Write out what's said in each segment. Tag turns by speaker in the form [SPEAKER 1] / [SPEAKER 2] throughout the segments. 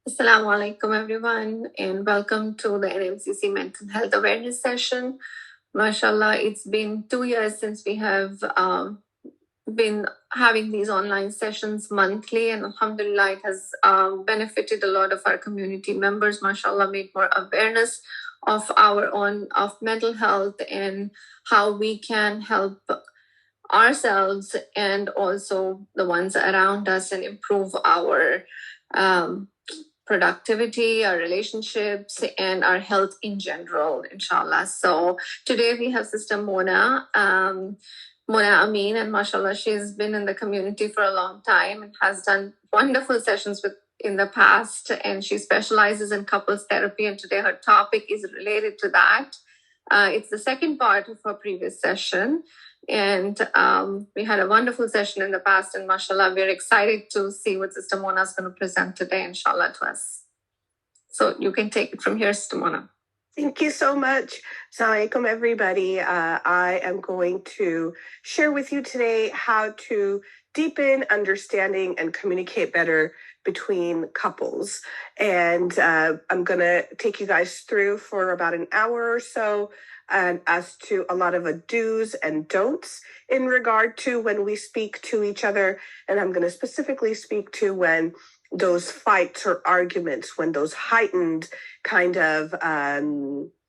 [SPEAKER 1] Assalamu alaikum, everyone, and welcome to the NAMCC Mental Health Awareness Session. MashaAllah, it's been 2 years since we have been having these online sessions monthly, and alhamdulillah, it has benefited a lot of our community members. MashaAllah, made more awareness of our own of mental health and how we can help ourselves and also the ones around us and improve our productivity, our relationships, and our health in general, inshallah. So today we have Sister Mona Amin, and mashallah, she's been in the community for a long time and has done wonderful sessions with in the past, and she specializes in couples therapy, and today her topic is related to that. It's the second part of her previous session. And we had a wonderful session in the past, and mashallah, we're excited to see what Sister Mona is going to present today, inshallah, to us. So you can take it from here, Sister Mona.
[SPEAKER 2] Thank you so much. Assalamu alaikum, everybody. I am going to share with you today how to deepen understanding and communicate better between couples. And I'm going to take you guys through for about an hour or so and as to a lot of do's and don'ts in regard to when we speak to each other. And I'm going to specifically speak to when those fights or arguments, when those heightened kind of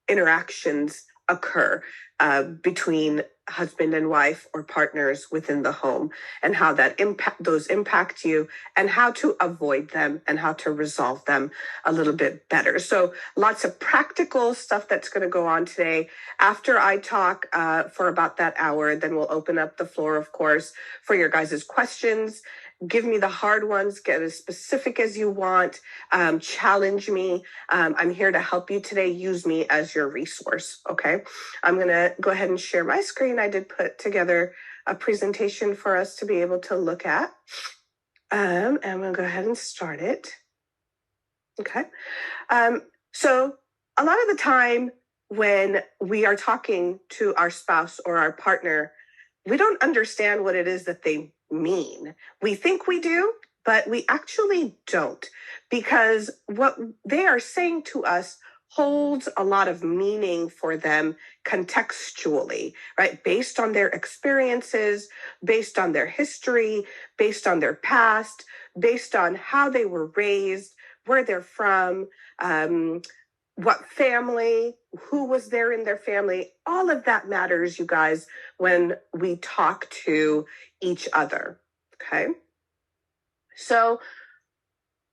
[SPEAKER 2] interactions occur between husband and wife or partners within the home, and how that impact you, and how to avoid them and how to resolve them a little bit better. So lots of practical stuff that's going to go on today. After I talk for about that hour, then we'll open up the floor, of course, for your guys' questions. Give me the hard ones, get as specific as you want, challenge me. I'm here to help you today. Use me as your resource, okay? I'm gonna go ahead and share my screen. I did put together a presentation for us to be able to look at. And I'm gonna go ahead and start it. Okay. So a lot of the time when we are talking to our spouse or our partner, we don't understand what it is that they mean. We think we do, but we actually don't, because what they are saying to us holds a lot of meaning for them contextually, right? Based on their experiences, based on their history, based on their past, based on how they were raised, where they're from, what family, who was there in their family. All of that matters, you guys, when we talk to each other, okay? So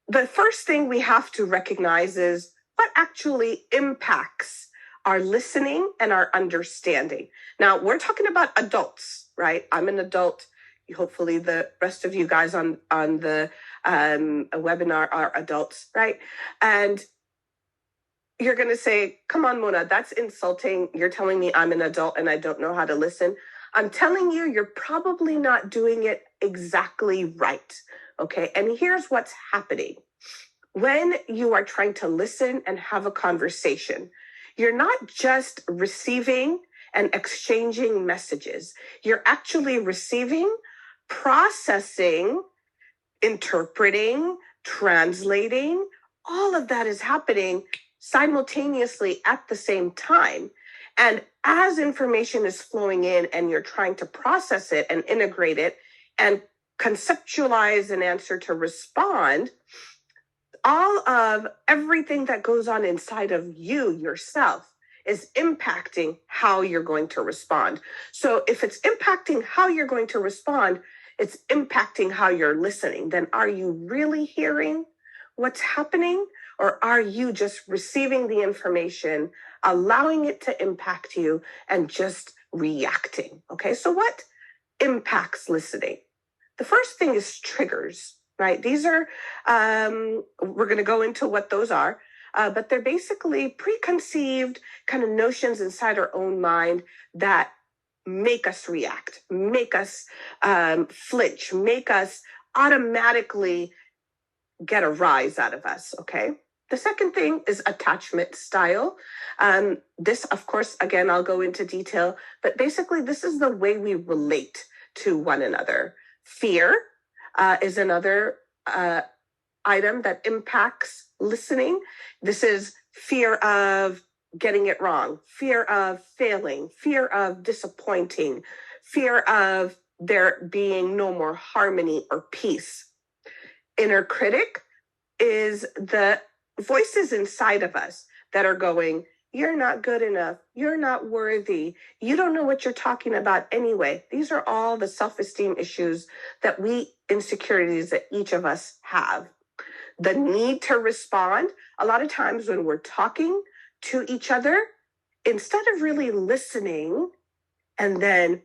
[SPEAKER 2] the first thing we have to recognize is what actually impacts our listening and our understanding. Now, we're talking about adults, right? I'm an adult. Hopefully the rest of you guys on the webinar are adults, right? And you're going to say, come on, Mona, that's insulting. You're telling me I'm an adult and I don't know how to listen. I'm telling you, you're probably not doing it exactly right, okay? And here's what's happening. When you are trying to listen and have a conversation, you're not just receiving and exchanging messages. You're actually receiving, processing, interpreting, translating. All of that is happening simultaneously at the same time. And as information is flowing in and you're trying to process it and integrate it and conceptualize an answer to respond, all of everything that goes on inside of you yourself is impacting how you're going to respond. So if it's impacting how you're going to respond, it's impacting how you're listening. Then are you really hearing what's happening? Or are you just receiving the information, allowing it to impact you, and just reacting? Okay, so what impacts listening? The first thing is triggers, right? These are, we're going to go into what those are, but they're basically preconceived kind of notions inside our own mind that make us react, make us flinch, make us automatically get a rise out of us, okay? The second thing is attachment style. This, of course, again, I'll go into detail, but basically this is the way we relate to one another. Fear is another item that impacts listening. This is fear of getting it wrong, fear of failing, fear of disappointing, fear of there being no more harmony or peace. Inner critic is the voices inside of us that are going, you're not good enough. You're not worthy. You don't know what you're talking about anyway. These are all the self-esteem issues insecurities that each of us have. The need to respond. A lot of times when we're talking to each other, instead of really listening and then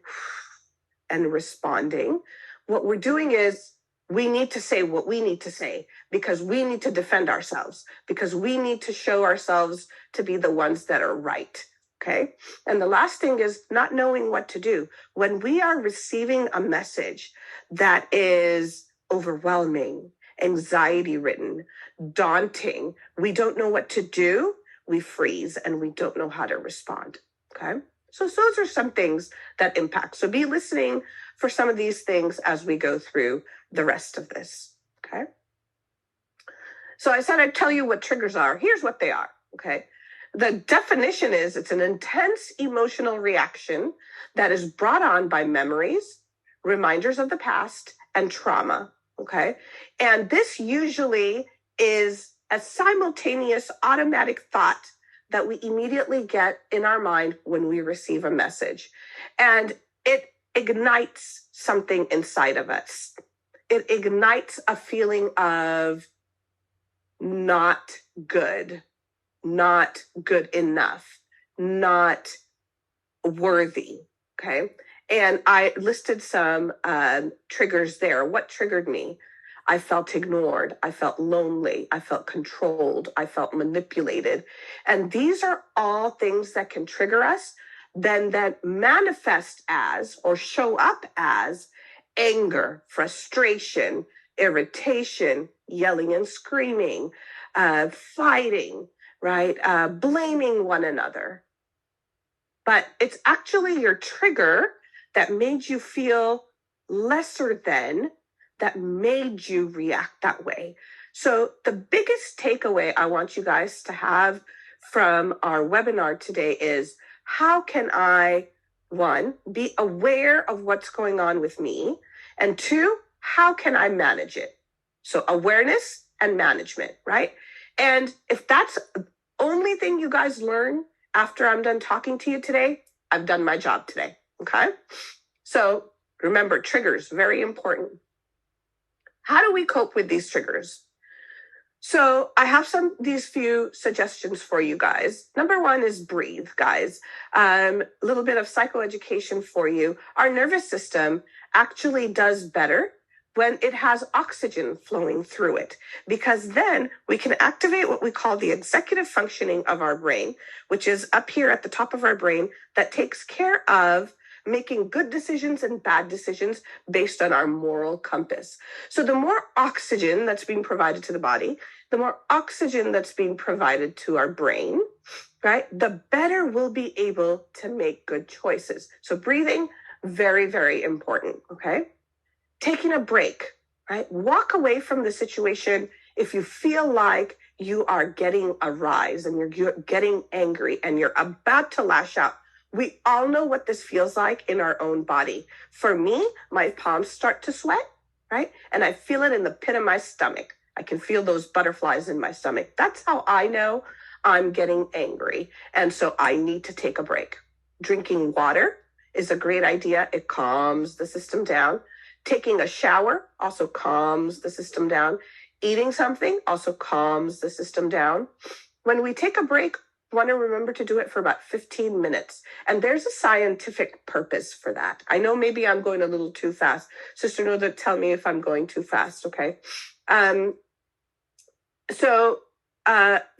[SPEAKER 2] and responding, what we're doing is we need to say what we need to say because we need to defend ourselves, because we need to show ourselves to be the ones that are right. Okay. And the last thing is not knowing what to do. When we are receiving a message that is overwhelming, anxiety ridden, daunting, we don't know what to do, we freeze and we don't know how to respond. Okay. So those are some things that impact. So be listening for some of these things as we go through the rest of this. Okay. So I said I'd tell you what triggers are. Here's what they are. Okay. The definition is it's an intense emotional reaction that is brought on by memories, reminders of the past, and trauma. Okay. And this usually is a simultaneous automatic thought that we immediately get in our mind when we receive a message. And it ignites something inside of us. It ignites a feeling of not good enough, not worthy. Okay. And I listed some triggers there. What triggered me? I felt ignored. I felt lonely. I felt controlled. I felt manipulated. And these are all things that can trigger us, then that manifest as or show up as anger, frustration, irritation, yelling and screaming, fighting, right? Blaming one another. But it's actually your trigger that made you feel lesser than, that made you react that way. So the biggest takeaway I want you guys to have from our webinar today is, how can I, one, be aware of what's going on with me? And two, how can I manage it? So awareness and management, right? And if that's the only thing you guys learn after I'm done talking to you today, I've done my job today, okay? So remember, triggers, very important. How do we cope with these triggers? So I have these few suggestions for you guys. Number one is breathe, guys. A little bit of psychoeducation for you. Our nervous system actually does better when it has oxygen flowing through it, because then we can activate what we call the executive functioning of our brain, which is up here at the top of our brain, that takes care of making good decisions and bad decisions based on our moral compass. So the more oxygen that's being provided to the body, the more oxygen that's being provided to our brain, right, the better we'll be able to make good choices. So breathing, very, very important, okay? Taking a break, right? Walk away from the situation if you feel like you are getting a rise and you're getting angry and you're about to lash out. We all know what this feels like in our own body. For me, my palms start to sweat, right? And I feel it in the pit of my stomach. I can feel those butterflies in my stomach. That's how I know I'm getting angry. And so I need to take a break. Drinking water is a great idea. It calms the system down. Taking a shower also calms the system down. Eating something also calms the system down. When we take a break, we want to remember to do it for about 15 minutes. And there's a scientific purpose for that. I know maybe I'm going a little too fast. Sister Noda, tell me if I'm going too fast, okay?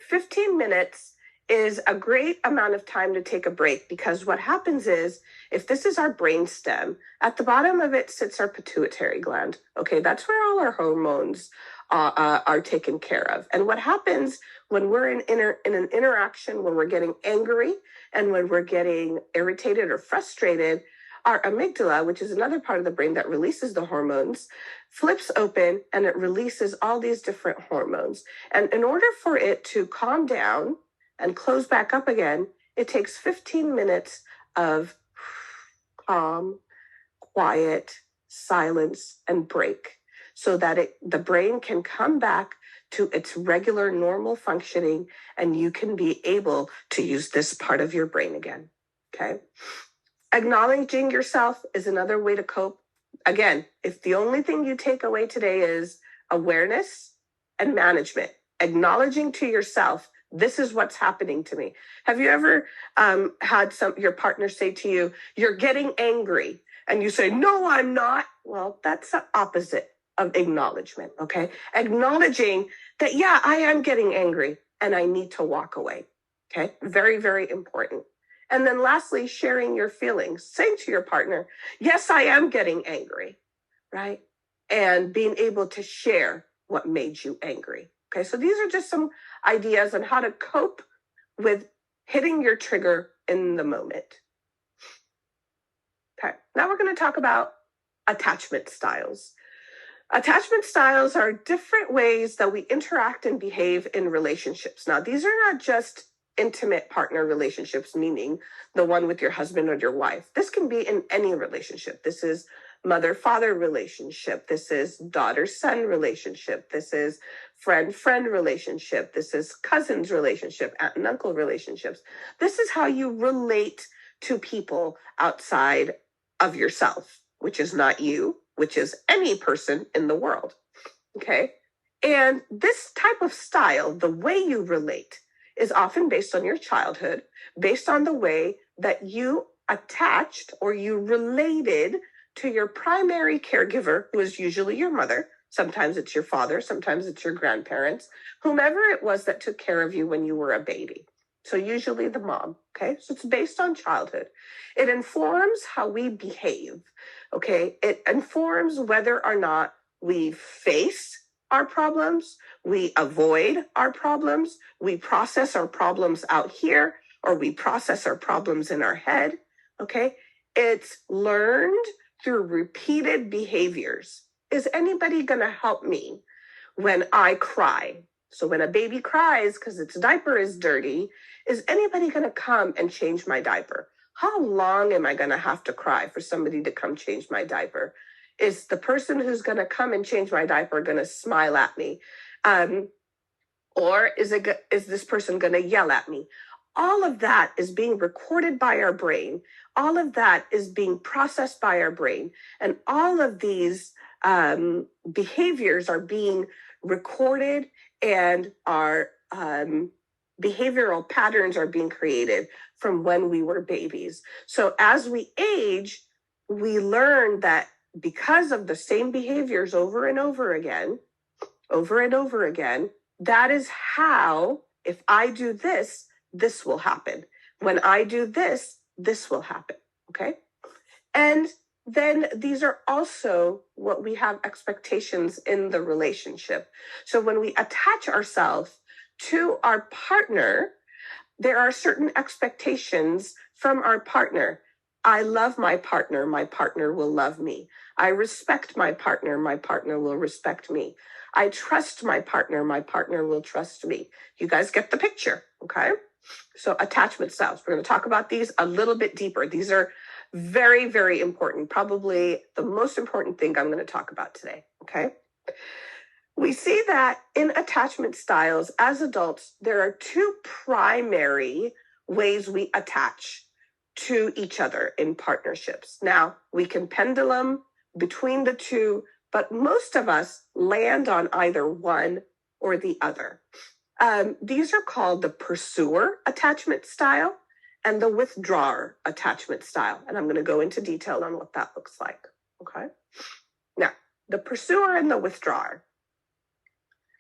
[SPEAKER 2] 15 minutes is a great amount of time to take a break, because what happens is, if this is our brain stem, at the bottom of it sits our pituitary gland. Okay, that's where all our hormones are taken care of. And what happens when we're in an interaction, when we're getting angry and when we're getting irritated or frustrated, our amygdala, which is another part of the brain that releases the hormones, flips open and it releases all these different hormones. And in order for it to calm down and close back up again, it takes 15 minutes of calm, quiet, silence, and break so that the brain can come back to its regular normal functioning and you can be able to use this part of your brain again. Okay. Acknowledging yourself is another way to cope. Again, if the only thing you take away today is awareness and management, acknowledging to yourself, this is what's happening to me. Have you ever had your partner say to you, you're getting angry? And you say, no, I'm not. Well, that's the opposite of acknowledgement, okay? Acknowledging that, yeah, I am getting angry and I need to walk away, okay? Very, very important. And then lastly, sharing your feelings, saying to your partner, yes, I am getting angry, right? And being able to share what made you angry. Okay, so these are just some ideas on how to cope with hitting your trigger in the moment. Okay, now we're going to talk about attachment styles. Attachment styles are different ways that we interact and behave in relationships. Now, these are not just intimate partner relationships, meaning the one with your husband or your wife. This can be in any relationship. This is mother-father relationship. This is daughter-son relationship. This is friend-friend relationship. This is cousins relationship, aunt and uncle relationships. This is how you relate to people outside of yourself, which is not you, which is any person in the world. Okay. And this type of style, the way you relate, is often based on your childhood, based on the way that you attached or you related to your primary caregiver, who is usually your mother. Sometimes it's your father, sometimes it's your grandparents, whomever it was that took care of you when you were a baby. So usually the mom, okay? So it's based on childhood. It informs how we behave, okay? It informs whether or not we face our problems, we avoid our problems, we process our problems out here, or we process our problems in our head, okay? It's learned through repeated behaviors. Is anybody gonna help me when I cry? So when a baby cries because its diaper is dirty, is anybody gonna come and change my diaper? How long am I gonna have to cry for somebody to come change my diaper? Is the person who's gonna come and change my diaper gonna smile at me? Or is this person gonna yell at me? All of that is being recorded by our brain. All of that is being processed by our brain. And all of these behaviors are being recorded and our behavioral patterns are being created from when we were babies. So as we age, we learn that because of the same behaviors over and over again, that is how, if I do this, this will happen. When I do this, this will happen, okay? And then these are also what we have expectations in the relationship. So when we attach ourselves to our partner, there are certain expectations from our partner. I love my partner will love me. I respect my partner will respect me. I trust my partner will trust me. You guys get the picture, okay? So attachment styles, we're going to talk about these a little bit deeper. These are very, very important, probably the most important thing I'm going to talk about today, okay? We see that in attachment styles, as adults, there are two primary ways we attach to each other in partnerships. Now, we can pendulum between the two, but most of us land on either one or the other. These are called the pursuer attachment style and the withdrawer attachment style. And I'm going to go into detail on what that looks like, okay? Now, the pursuer and the withdrawer.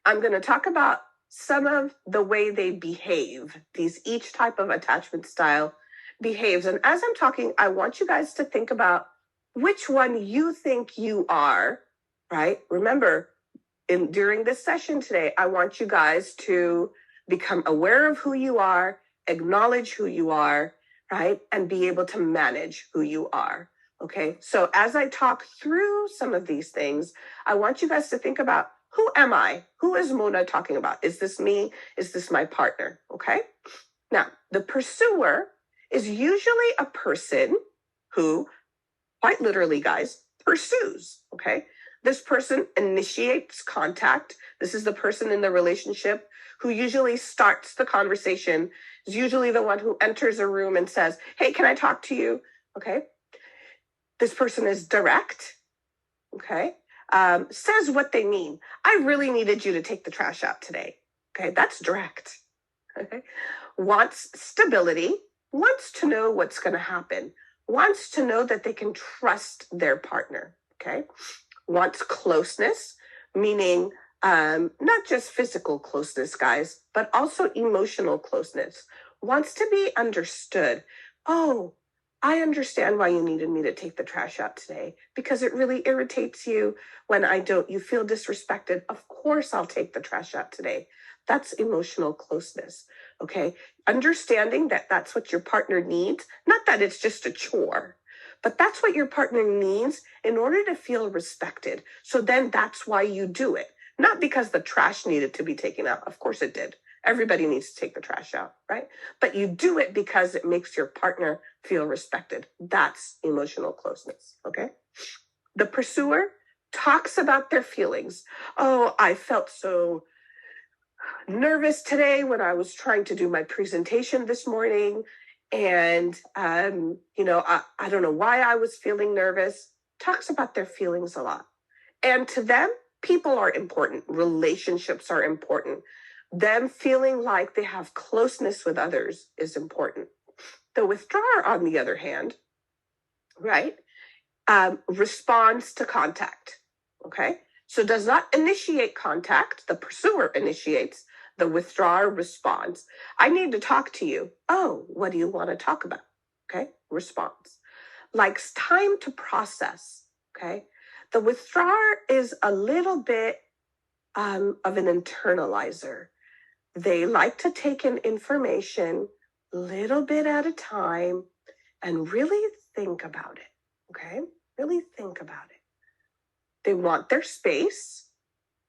[SPEAKER 2] I'm going to talk about some of the way they behave. Each type of attachment style behaves. And as I'm talking, I want you guys to think about which one you think you are, right? Remember, during this session today, I want you guys to become aware of who you are, acknowledge who you are, right? And be able to manage who you are. Okay, so as I talk through some of these things, I want you guys to think about, who am I? Who is Mona talking about? Is this me? Is this my partner? Okay, now the pursuer is usually a person who, quite literally, guys, pursues. Okay, this person initiates contact. This is the person in the relationship who usually starts the conversation, is usually the one who enters a room and says, hey, can I talk to you? Okay, this person is direct. Okay, says what they mean. I really needed you to take the trash out today. Okay, that's direct. Okay, wants stability, wants to know what's going to happen, wants to know that they can trust their partner. Okay, wants closeness, meaning not just physical closeness, guys, but also emotional closeness, wants to be understood. Oh, I understand why you needed me to take the trash out today, because it really irritates you when I don't. You feel disrespected. Of course, I'll take the trash out today. That's emotional closeness. Okay. Understanding that that's what your partner needs, not that it's just a chore, but that's what your partner needs in order to feel respected. So then that's why you do it. Not because the trash needed to be taken out. Of course it did. Everybody needs to take the trash out, right? But you do it because it makes your partner feel respected. That's emotional closeness, okay? The pursuer talks about their feelings. Oh, I felt so nervous today when I was trying to do my presentation this morning. And, I don't know why I was feeling nervous. Talks about their feelings a lot. And to them, people are important. Relationships are important. Them feeling like they have closeness with others is important. The withdrawer, on the other hand, right, responds to contact. Okay, so does not initiate contact. The pursuer initiates. The withdrawer responds. I need to talk to you. Oh, what do you want to talk about? Okay, response. Likes time to process. Okay, the withdrawer is a little bit of an internalizer. They like to take in information a little bit at a time and really think about it. Okay, really think about it. They want their space,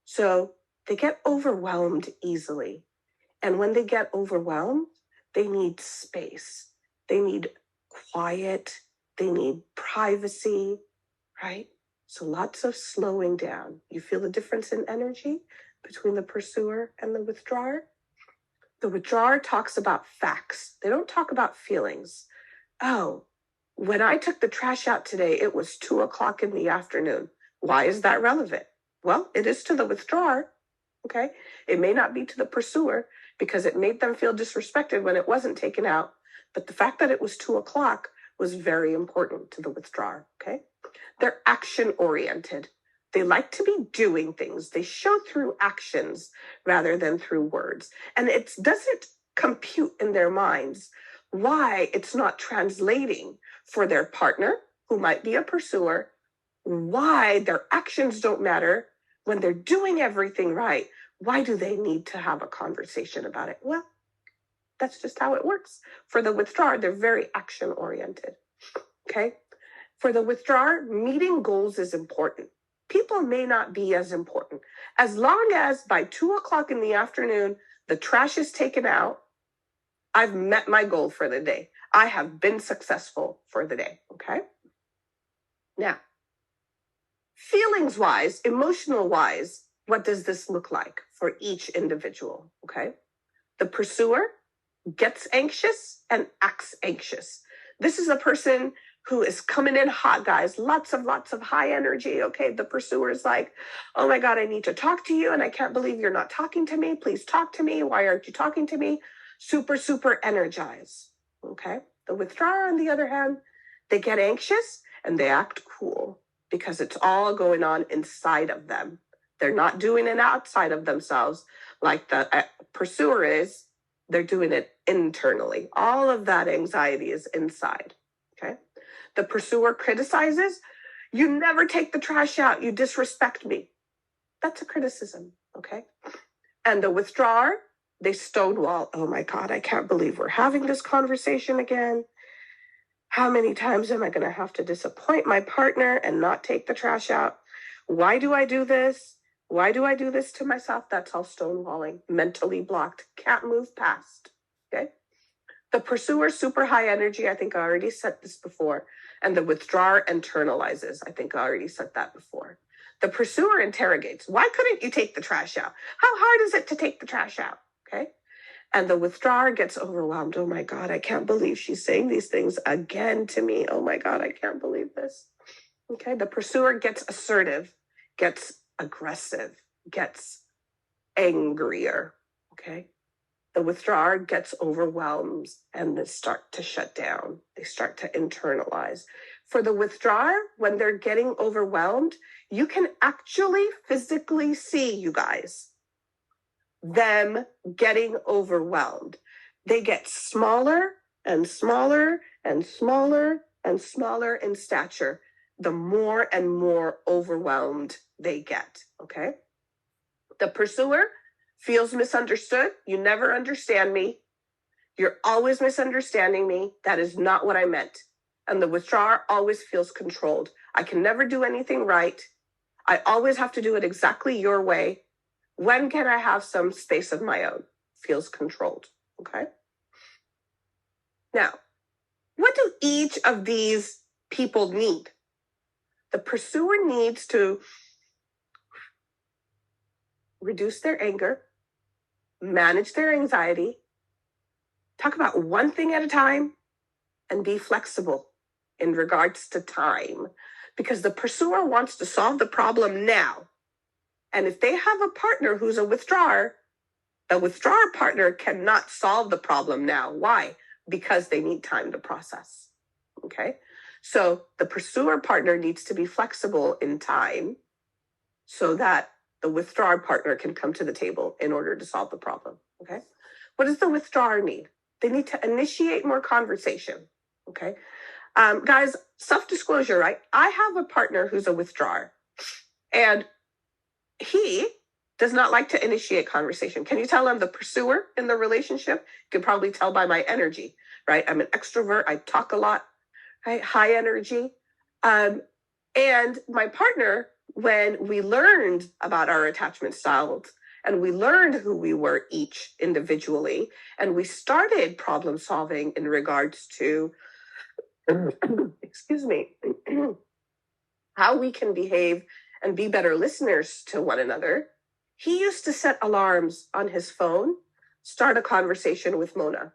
[SPEAKER 2] so they get overwhelmed easily. And when they get overwhelmed, they need space. They need quiet. They need privacy, right? So lots of slowing down. You feel the difference in energy between the pursuer and the withdrawer? The withdrawer talks about facts. They don't talk about feelings. Oh, when I took the trash out today, it was 2:00 in the afternoon. Why is that relevant? Well, it is to the withdrawer. Okay. It may not be to the pursuer because it made them feel disrespected when it wasn't taken out. But the fact that it was 2:00 was very important to the withdrawer. Okay. They're action oriented. They like to be doing things. They show through actions rather than through words. And it doesn't compute in their minds why it's not translating for their partner, who might be a pursuer, why their actions don't matter when they're doing everything right. Why do they need to have a conversation about it? Well, that's just how it works. For the withdrawer, they're very action oriented. Okay. For the withdrawer, meeting goals is important. People may not be as important. As long as by 2:00 in the afternoon, the trash is taken out, I've met my goal for the day. I have been successful for the day. Okay. Now, feelings wise, emotional wise, what does this look like for each individual? Okay. The pursuer gets anxious and acts anxious. This is a person who is coming in hot, guys. Lots of high energy. Okay. The pursuer is like, oh my God, I need to talk to you. And I can't believe you're not talking to me. Please talk to me. Why aren't you talking to me? Super energized. Okay. The withdrawer, on the other hand, they get anxious and they act cool because it's all going on inside of them. They're not doing it outside of themselves like the pursuer is. They're doing it internally. All of that anxiety is inside. Okay. The pursuer criticizes. You never take the trash out. You disrespect me. That's a criticism. Okay. And the withdrawer, they stonewall. Oh my God, I can't believe we're having this conversation again. How many times am I going to have to disappoint my partner and not take the trash out? Why do I do this? Why do I do this to myself? That's all stonewalling, mentally blocked, can't move past. Okay. The pursuer, super high energy. I think I already said this before. And the withdrawer internalizes. I think I already said that before. The pursuer interrogates. Why couldn't you take the trash out? How hard is it to take the trash out? Okay. And the withdrawer gets overwhelmed. Oh my God, I can't believe she's saying these things again to me. Oh my God, I can't believe this. Okay. The pursuer gets assertive, gets aggressive, gets angrier. Okay. The withdrawer gets overwhelmed and they start to shut down. They start to internalize. For the withdrawer, when they're getting overwhelmed, you can actually physically see, you guys, them getting overwhelmed. They get smaller and smaller and smaller and smaller in stature, the more and more overwhelmed they get. Okay. The pursuer feels misunderstood. You never understand me. You're always misunderstanding me. That is not what I meant. And the withdrawer always feels controlled. I can never do anything right. I always have to do it exactly your way. When can I have some space of my own? Feels controlled. Okay. Now, what do each of these people need? The pursuer needs to reduce their anger, manage their anxiety, talk about one thing at a time, and be flexible in regards to time. Because the pursuer wants to solve the problem now. And if they have a partner who's a withdrawer, the withdrawer partner cannot solve the problem now. Why? Because they need time to process. Okay. So the pursuer partner needs to be flexible in time so that the withdrawer partner can come to the table in order to solve the problem. Okay. What does the withdrawer need? They need to initiate more conversation. Okay. Guys, self-disclosure, right? I have a partner who's a withdrawer and he does not like to initiate conversation. Can you tell I'm the pursuer in the relationship? You can probably tell by my energy, right? I'm an extrovert. I talk a lot, right? High energy. And my partner, when we learned about our attachment styles and we learned who we were each individually, and we started problem solving in regards to, excuse me, how we can behave and be better listeners to one another. He used to set alarms on his phone, start a conversation with Mona,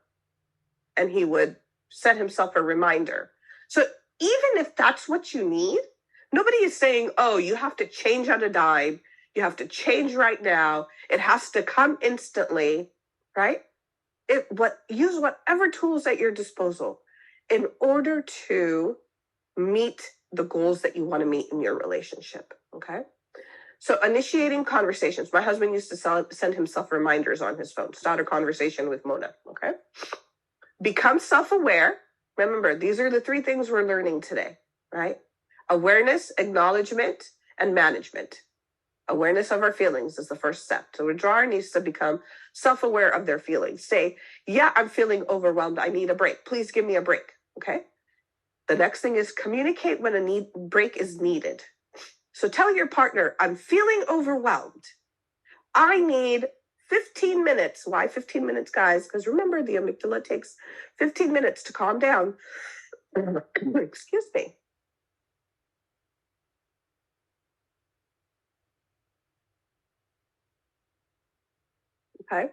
[SPEAKER 2] and he would set himself a reminder. So even if that's what you need, nobody is saying, oh, you have to change on a dime. You have to change right now. It has to come instantly, right? Use whatever tools at your disposal in order to meet the goals that you want to meet in your relationship. Okay. So initiating conversations. My husband used to send himself reminders on his phone. Start a conversation with Mona. Okay. Become self-aware. Remember, these are the three things we're learning today, right? Awareness, acknowledgement, and management. Awareness of our feelings is the first step. So a withdrawer needs to become self-aware of their feelings. Say, yeah, I'm feeling overwhelmed. I need a break. Please give me a break. Okay. The next thing is communicate when a break is needed. So tell your partner, I'm feeling overwhelmed. I need 15 minutes. Why 15 minutes, guys? Because remember, the amygdala takes 15 minutes to calm down. Excuse me. Okay.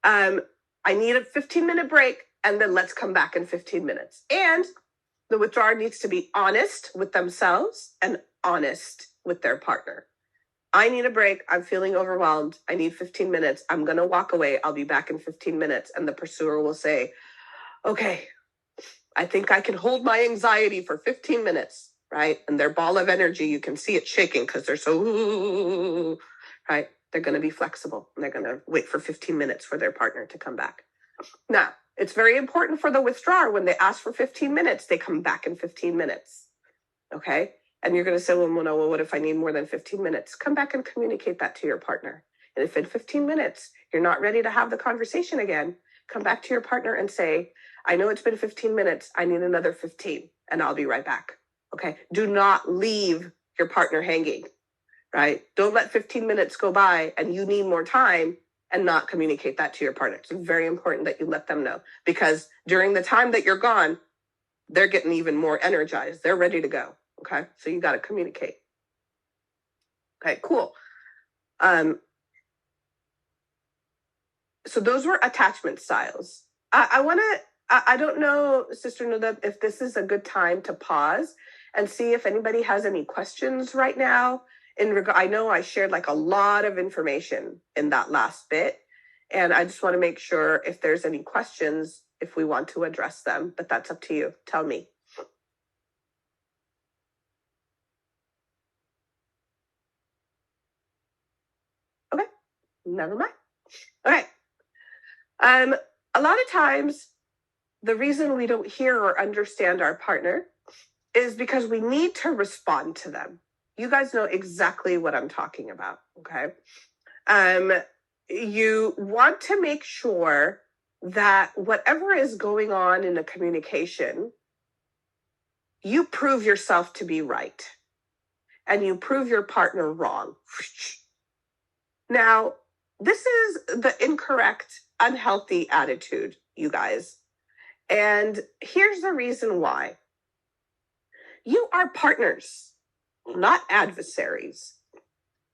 [SPEAKER 2] I need a 15-minute break, and then let's come back in 15 minutes. And the withdrawer needs to be honest with themselves and honest with their partner. I need a break. I'm feeling overwhelmed. I need 15 minutes. I'm going to walk away. I'll be back in 15 minutes. And the pursuer will say, okay, I think I can hold my anxiety for 15 minutes, right? And their ball of energy, you can see it shaking because they're so, right? They're going to be flexible and they're going to wait for 15 minutes for their partner to come back. Now, it's very important for the withdrawer when they ask for 15 minutes, they come back in 15 minutes. Okay. And you're going to say, well, Mona, what if I need more than 15 minutes? Come back and communicate that to your partner. And if in 15 minutes you're not ready to have the conversation again, come back to your partner and say, I know it's been 15 minutes. I need another 15 and I'll be right back. Okay. Do not leave your partner hanging, right? Don't let 15 minutes go by and you need more time and not communicate that to your partner. It's very important that you let them know, because during the time that you're gone, they're getting even more energized. They're ready to go. Okay. So you got to communicate. Okay, cool. So those were attachment styles. I don't know, Sister Nuda, if this is a good time to pause and see if anybody has any questions right now. I know I shared like a lot of information in that last bit, and I just want to make sure if there's any questions, if we want to address them, but that's up to you. Tell me. Okay, never mind. All right. A lot of times, the reason we don't hear or understand our partner is because we need to respond to them. You guys know exactly what I'm talking about, okay? You want to make sure that whatever is going on in the communication, you prove yourself to be right and you prove your partner wrong. Now, this is the incorrect, unhealthy attitude, you guys. And here's the reason why. You are partners, not adversaries.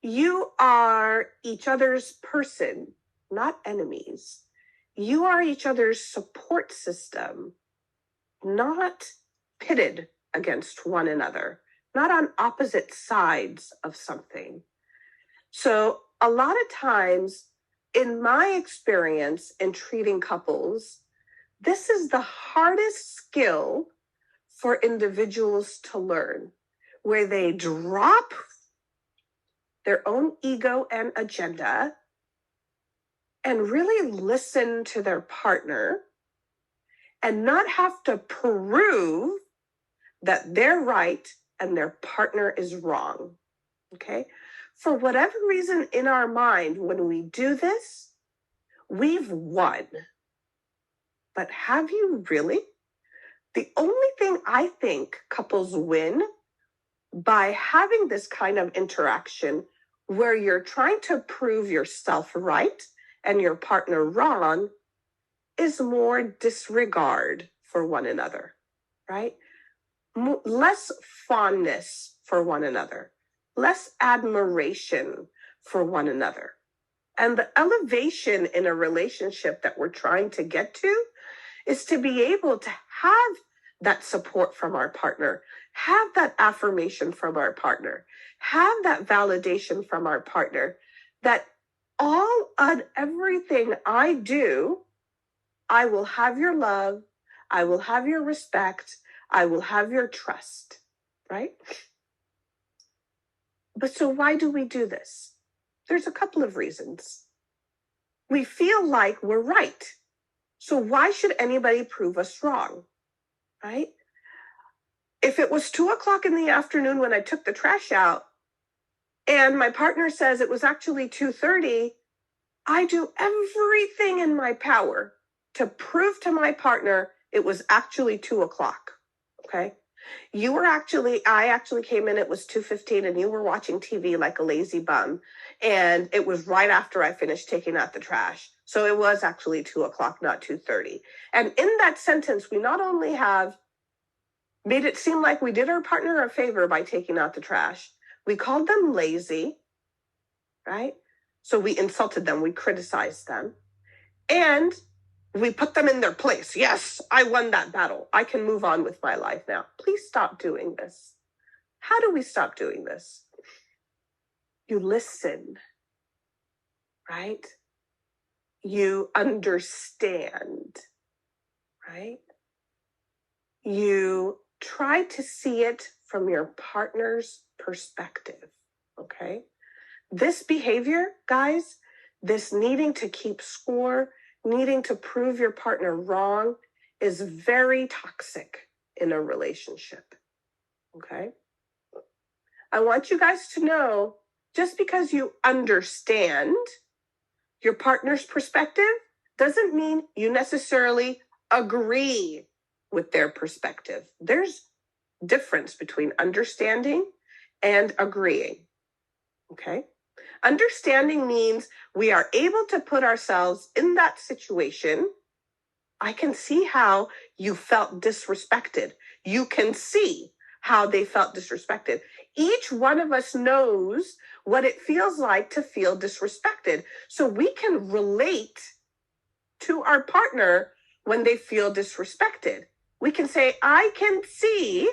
[SPEAKER 2] You are each other's person, not enemies. You are each other's support system, not pitted against one another, not on opposite sides of something. So a lot of times, in my experience in treating couples, this is the hardest skill for individuals to learn, where they drop their own ego and agenda and really listen to their partner and not have to prove that they're right and their partner is wrong. Okay? For whatever reason in our mind, when we do this, we've won. But have you really? The only thing I think couples win by having this kind of interaction where you're trying to prove yourself right and your partner wrong is more disregard for one another, right? Less fondness for one another, less admiration for one another. And the elevation in a relationship that we're trying to get to is to be able to have that support from our partner, have that affirmation from our partner, have that validation from our partner, that all and everything I do, I will have your love, I will have your respect, I will have your trust, right? But so why do we do this? There's a couple of reasons. We feel like we're right. So why should anybody prove us wrong, right? If it was 2:00 in the afternoon when I took the trash out and my partner says it was actually 2:30, I do everything in my power to prove to my partner it was actually 2:00. Okay. I actually came in, it was 2:15 and you were watching TV like a lazy bum. And it was right after I finished taking out the trash. So it was actually 2:00, not 2:30. And in that sentence, we not only have made it seem like we did our partner a favor by taking out the trash, we called them lazy, right? So we insulted them, we criticized them, and we put them in their place. Yes, I won that battle. I can move on with my life now. Please stop doing this. How do we stop doing this? You listen, right? You understand, right? You try to see it from your partner's perspective, okay? This behavior, guys, this needing to keep score, needing to prove your partner wrong is very toxic in a relationship, okay? I want you guys to know, just because you understand your partner's perspective doesn't mean you necessarily agree with their perspective. There's difference between understanding and agreeing. Okay? Understanding means we are able to put ourselves in that situation. I can see how you felt disrespected. You can see how they felt disrespected. Each one of us knows what it feels like to feel disrespected. So we can relate to our partner when they feel disrespected. We can say, I can see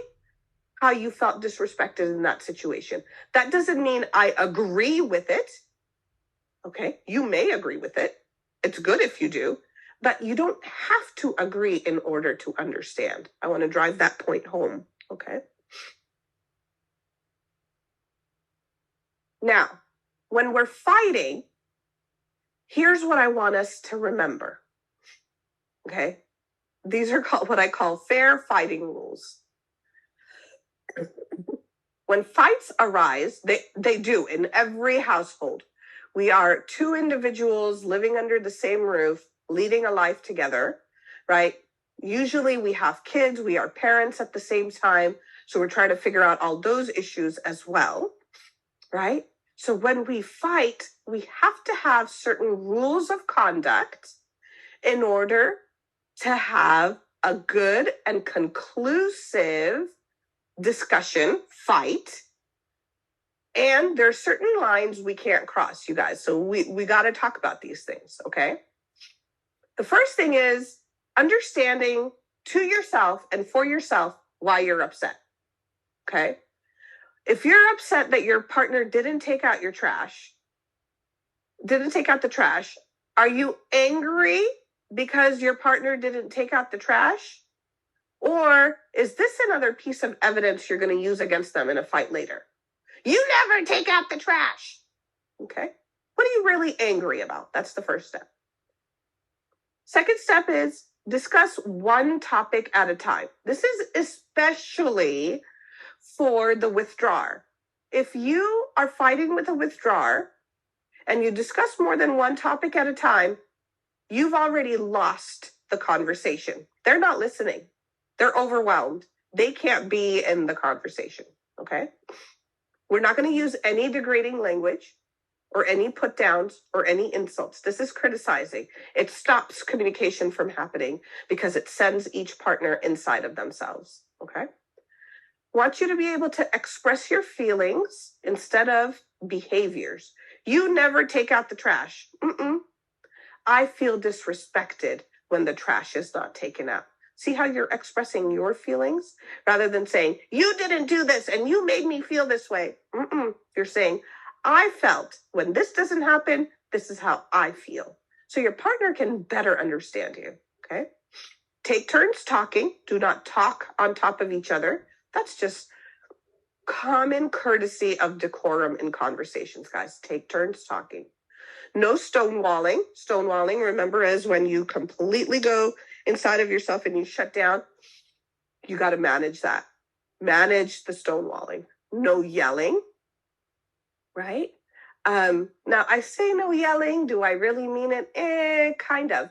[SPEAKER 2] how you felt disrespected in that situation. That doesn't mean I agree with it. Okay, you may agree with it. It's good if you do, but you don't have to agree in order to understand. I want to drive that point home. Okay. Now, when we're fighting, here's what I want us to remember. Okay. These are called what I call fair fighting rules. When fights arise, they do in every household. We are two individuals living under the same roof, leading a life together, right? Usually we have kids, we are parents at the same time. So we're trying to figure out all those issues as well, right? So when we fight, we have to have certain rules of conduct in order to have a good and conclusive discussion, fight. And there are certain lines we can't cross, you guys. So we got to talk about these things, okay? The first thing is understanding to yourself and for yourself why you're upset, okay? If you're upset that your partner didn't take out the trash, are you angry because your partner didn't take out the trash? Or is this another piece of evidence you're going to use against them in a fight later? You never take out the trash. Okay. What are you really angry about? That's the first step. Second step is discuss one topic at a time. This is especially for the withdrawer. If you are fighting with a withdrawer and you discuss more than one topic at a time, you've already lost the conversation. They're not listening. They're overwhelmed. They can't be in the conversation. Okay. We're not going to use any degrading language or any put downs or any insults. This is criticizing. It stops communication from happening because it sends each partner inside of themselves. Okay. Want you to be able to express your feelings instead of behaviors. You never take out the trash. I feel disrespected when the trash is not taken out. See how you're expressing your feelings rather than saying, you didn't do this and you made me feel this way. You're saying, I felt when this doesn't happen, this is how I feel. So your partner can better understand you, okay? Take turns talking. Do not talk on top of each other. That's just common courtesy of decorum in conversations, guys. Take turns talking. No stonewalling. Stonewalling, remember, is when you completely go inside of yourself and you shut down. You got to manage that. Manage the stonewalling. No yelling, right? Now, I say no yelling. Do I really mean it? Kind of.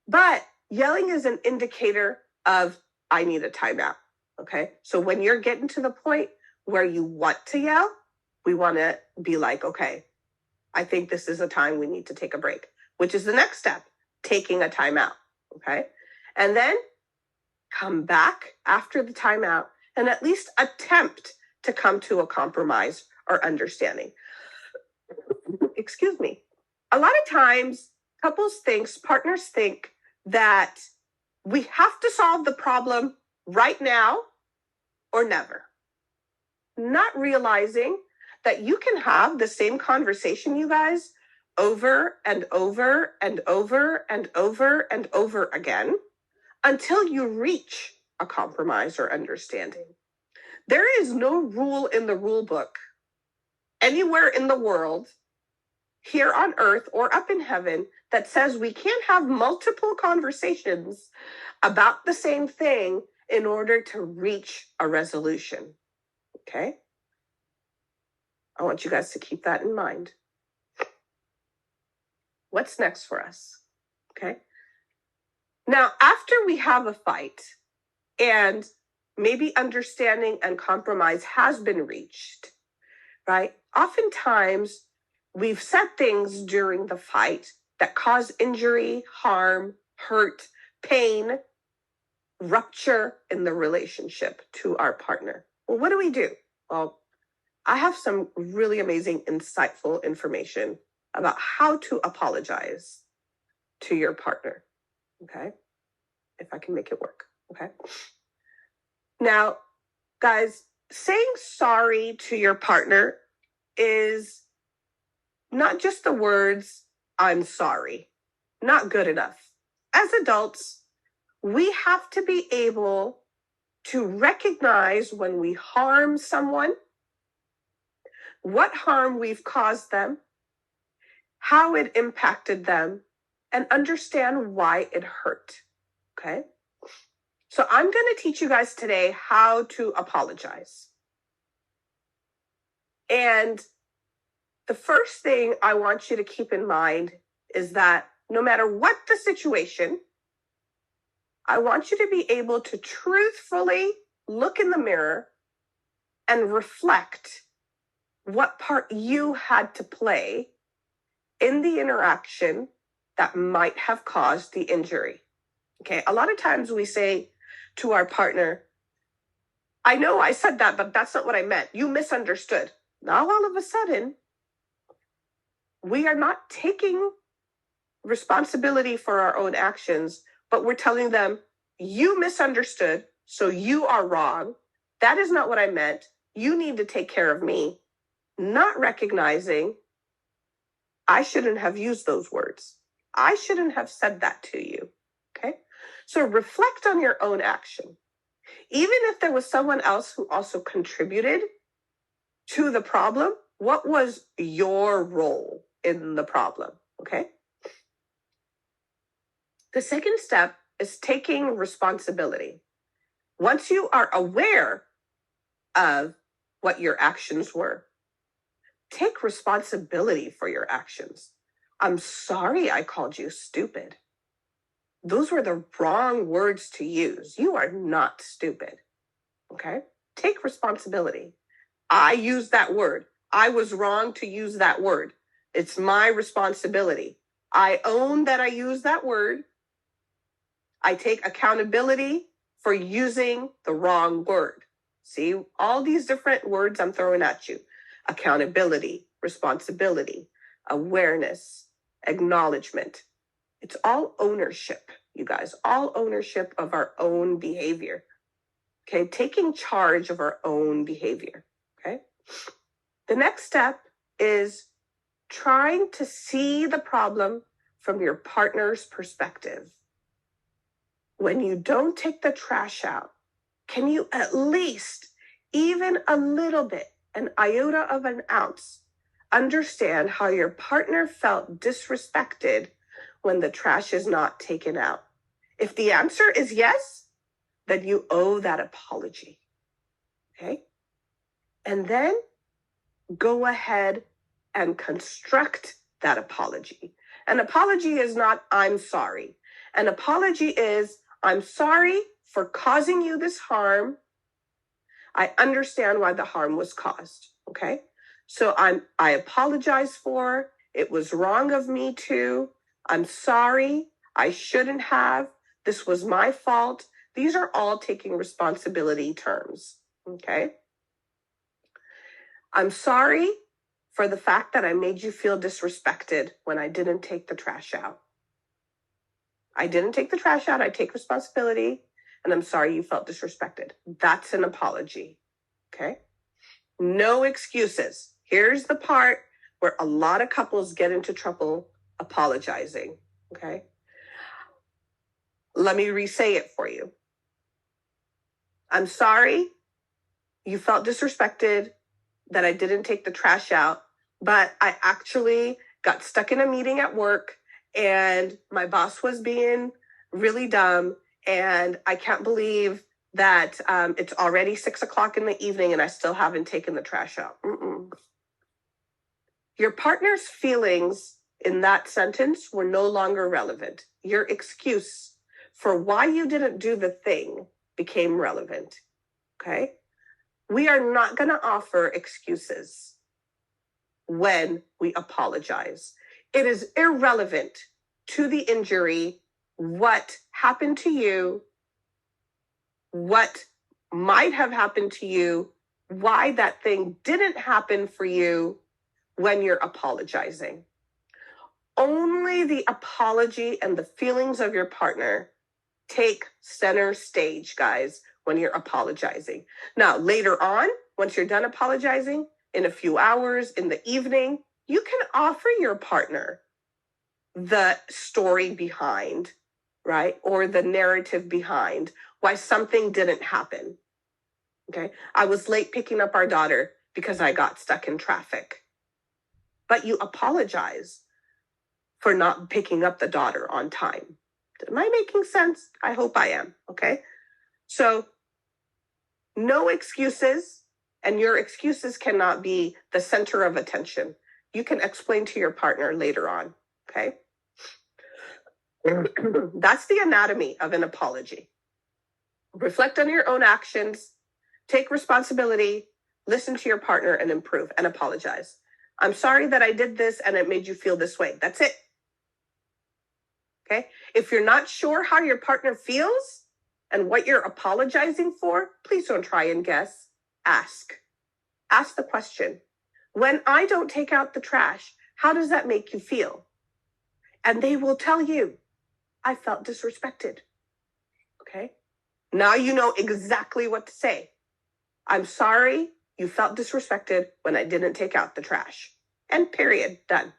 [SPEAKER 2] But yelling is an indicator of I need a timeout, okay? So when you're getting to the point where you want to yell, we want to be like, okay, I think this is a time we need to take a break, which is the next step, taking a timeout, okay? And then come back after the timeout and at least attempt to come to a compromise or understanding. Excuse me. A lot of times partners think that we have to solve the problem right now or never. Not realizing that you can have the same conversation, you guys, over and over and over and over and over again until you reach a compromise or understanding. There is no rule in the rule book anywhere in the world, here on earth or up in heaven, that says we can't have multiple conversations about the same thing in order to reach a resolution. Okay? I want you guys to keep that in mind. What's next for us? Okay? Now, after we have a fight and maybe understanding and compromise has been reached, right? Oftentimes, we've said things during the fight that cause injury, harm, hurt, pain, rupture in the relationship to our partner. Well, what do? Well, I have some really amazing, insightful information about how to apologize to your partner. Okay. If I can make it work. Okay. Now, guys, saying sorry to your partner is not just the words, I'm sorry, not good enough. As adults, we have to be able to recognize when we harm someone, what harm we've caused them, how it impacted them, and understand why it hurt. Okay? So I'm going to teach you guys today how to apologize. And the first thing I want you to keep in mind is that no matter what the situation, I want you to be able to truthfully look in the mirror and reflect what part you had to play in the interaction that might have caused the injury. Okay, a lot of times we say to our partner, I know I said that, but that's not what I meant. You misunderstood. Now all of a sudden, we are not taking responsibility for our own actions, but we're telling them, you misunderstood, so you are wrong. That is not what I meant. You need to take care of me. Not recognizing I shouldn't have used those words. I shouldn't have said that to you. Okay? So reflect on your own action. Even if there was someone else who also contributed to the problem, what was your role in the problem? Okay? The second step is taking responsibility. Once you are aware of what your actions were, take responsibility for your actions. I'm sorry I called you stupid. Those were the wrong words to use. You are not stupid. Okay? Take responsibility. I used that word. I was wrong to use that word. It's my responsibility. I own that I used that word. I take accountability for using the wrong word. See, all these different words I'm throwing at you. Accountability, responsibility, awareness, acknowledgement. It's all ownership, you guys, all ownership of our own behavior. Okay, taking charge of our own behavior. Okay. The next step is trying to see the problem from your partner's perspective. When you don't take the trash out, can you at least, even a little bit, an iota of an ounce, understand how your partner felt disrespected when the trash is not taken out? If the answer is yes, then you owe that apology. Okay? And then go ahead and construct that apology. An apology is not, I'm sorry. An apology is, I'm sorry for causing you this harm. I understand why the harm was caused. Okay? So I apologize for, it was wrong of me too. I'm sorry. I shouldn't have. This was my fault. These are all taking responsibility terms. Okay? I'm sorry for the fact that I made you feel disrespected when I didn't take the trash out. I didn't take the trash out. I take responsibility, and I'm sorry you felt disrespected. That's an apology. Okay? No excuses. Here's the part where a lot of couples get into trouble apologizing. Okay? Let me re-say it for you. I'm sorry you felt disrespected that I didn't take the trash out, but I actually got stuck in a meeting at work and my boss was being really dumb, and I can't believe that it's already 6:00 in the evening and I still haven't taken the trash out. Your partner's feelings in that sentence were no longer relevant. Your excuse for why you didn't do the thing became relevant. Okay? We are not going to offer excuses when we apologize. It is irrelevant to the injury, what happened to you, what might have happened to you, why that thing didn't happen for you when you're apologizing. Only the apology and the feelings of your partner take center stage, guys, when you're apologizing. Now, later on, once you're done apologizing, in a few hours, in the evening, you can offer your partner the story behind, right? Or the narrative behind why something didn't happen. Okay. I was late picking up our daughter because I got stuck in traffic. But you apologize for not picking up the daughter on time. Am I making sense? I hope I am. Okay. So no excuses, and your excuses cannot be the center of attention. You can explain to your partner later on. Okay. That's the anatomy of an apology. Reflect on your own actions, take responsibility, listen to your partner, and improve and apologize. I'm sorry that I did this and it made you feel this way. That's it. Okay. If you're not sure how your partner feels and what you're apologizing for, please don't try and guess. Ask. Ask the question. When I don't take out the trash, how does that make you feel? And they will tell you, I felt disrespected. Okay. Now you know exactly what to say. I'm sorry you felt disrespected when I didn't take out the trash. And period. Done.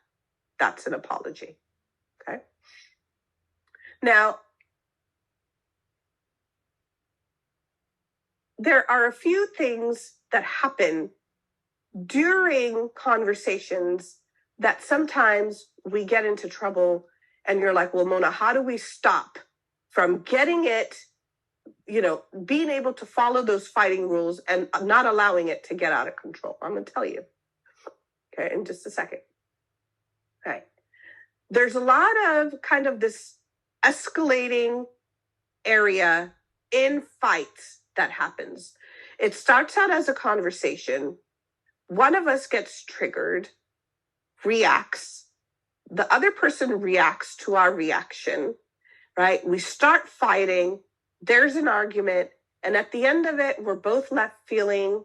[SPEAKER 2] That's an apology. Okay. Now, there are a few things that happen during conversations that sometimes we get into trouble and you're like, well, Mona, how do we stop from getting it, being able to follow those fighting rules and not allowing it to get out of control? I'm going to tell you, okay, in just a second. Okay. There's a lot of kind of this escalating area in fights that happens. It starts out as a conversation. One of us gets triggered, reacts. The other person reacts to our reaction, right? We start fighting. There's an argument. And at the end of it, we're both left feeling,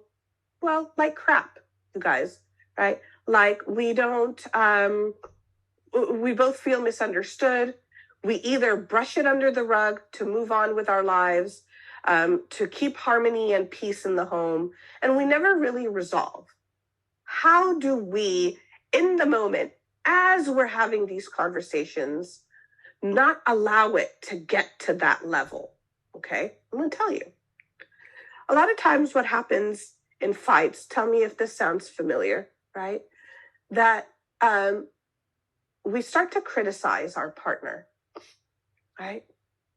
[SPEAKER 2] well, like crap, you guys, right? Like we both feel misunderstood. We either brush it under the rug to move on with our lives, to keep harmony and peace in the home, and we never really resolve. How do we, in the moment, as we're having these conversations, not allow it to get to that level? Okay, I'm going to tell you. A lot of times what happens in fights, tell me if this sounds familiar, right? That we start to criticize our partner, right?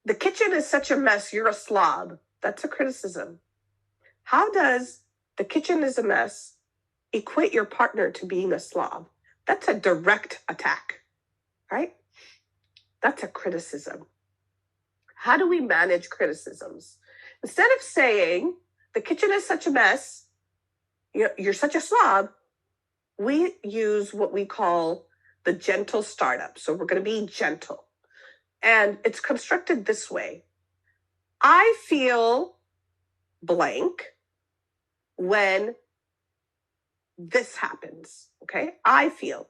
[SPEAKER 2] The kitchen is such a mess, you're a slob. That's a criticism. How does the kitchen is a mess equate your partner to being a slob? That's a direct attack, right? That's a criticism. How do we manage criticisms? Instead of saying, the kitchen is such a mess, you're such a slob, we use what we call the gentle startup. So we're going to be gentle. And it's constructed this way. I feel blank when this happens, okay? I feel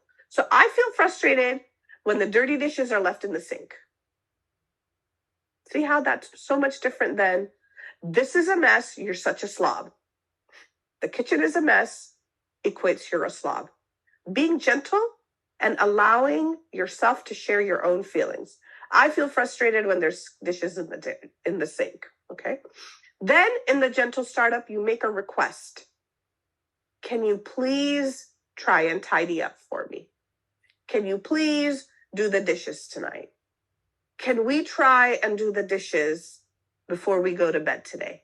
[SPEAKER 2] frustrated when the dirty dishes are left in the sink. See how that's so much different than, this is a mess, you're such a slob. The kitchen is a mess, equates you're a slob. Being gentle and allowing yourself to share your own feelings. I feel frustrated when there's dishes in the sink, okay? Then in the gentle startup, you make a request. Can you please try and tidy up for me? Can you please do the dishes tonight? Can we try and do the dishes before we go to bed today?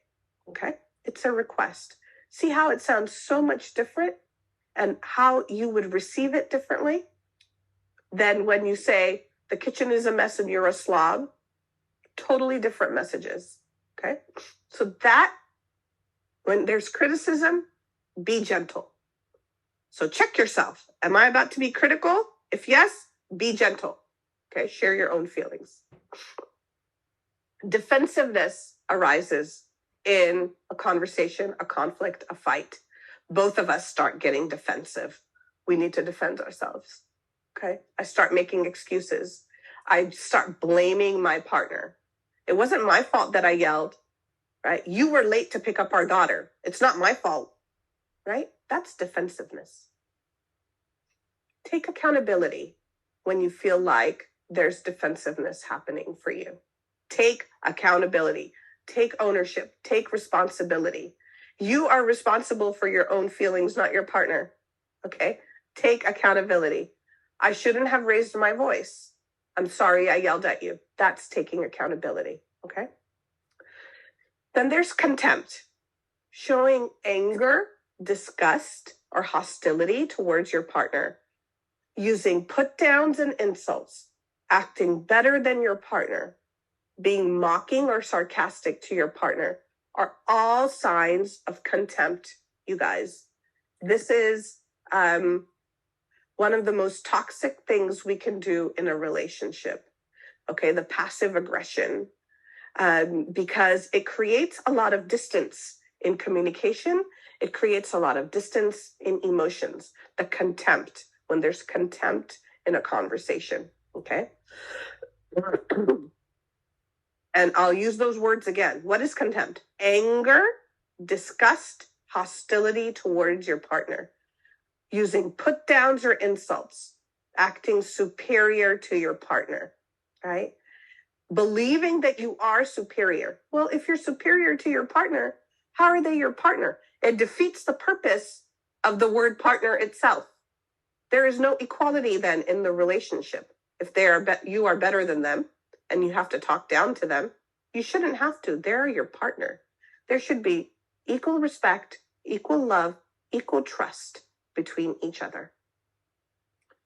[SPEAKER 2] Okay? It's a request. See how it sounds so much different and how you would receive it differently than when you say, the kitchen is a mess and you're a slob. Totally different messages. Okay. So that when there's criticism, be gentle. So check yourself. Am I about to be critical? If yes, be gentle. Okay. Share your own feelings. Defensiveness arises in a conversation, a conflict, a fight. Both of us start getting defensive. We need to defend ourselves. Okay. I start making excuses. I start blaming my partner. It wasn't my fault that I yelled, right? You were late to pick up our daughter. It's not my fault, right? That's defensiveness. Take accountability when you feel like there's defensiveness happening for you. Take accountability. Take ownership. Take responsibility. You are responsible for your own feelings, not your partner. Okay? Take accountability. I shouldn't have raised my voice. I'm sorry I yelled at you. That's taking accountability. Okay? Then there's contempt. Showing anger, disgust, or hostility towards your partner. Using put downs and insults. Acting better than your partner. Being mocking or sarcastic to your partner are all signs of contempt, you guys. This is one of the most toxic things we can do in a relationship. Okay, the passive aggression, because it creates a lot of distance in communication. It creates a lot of distance in emotions. The contempt, when there's contempt in a conversation, okay? And I'll use those words again. What is contempt? Anger, disgust, hostility towards your partner. Using put downs or insults. Acting superior to your partner, right? Believing that you are superior. Well, if you're superior to your partner, how are they your partner? It defeats the purpose of the word partner itself. There is no equality then in the relationship. If you are better than them, and you have to talk down to them, you shouldn't have to. They're your partner. There should be equal respect, equal love, equal trust between each other.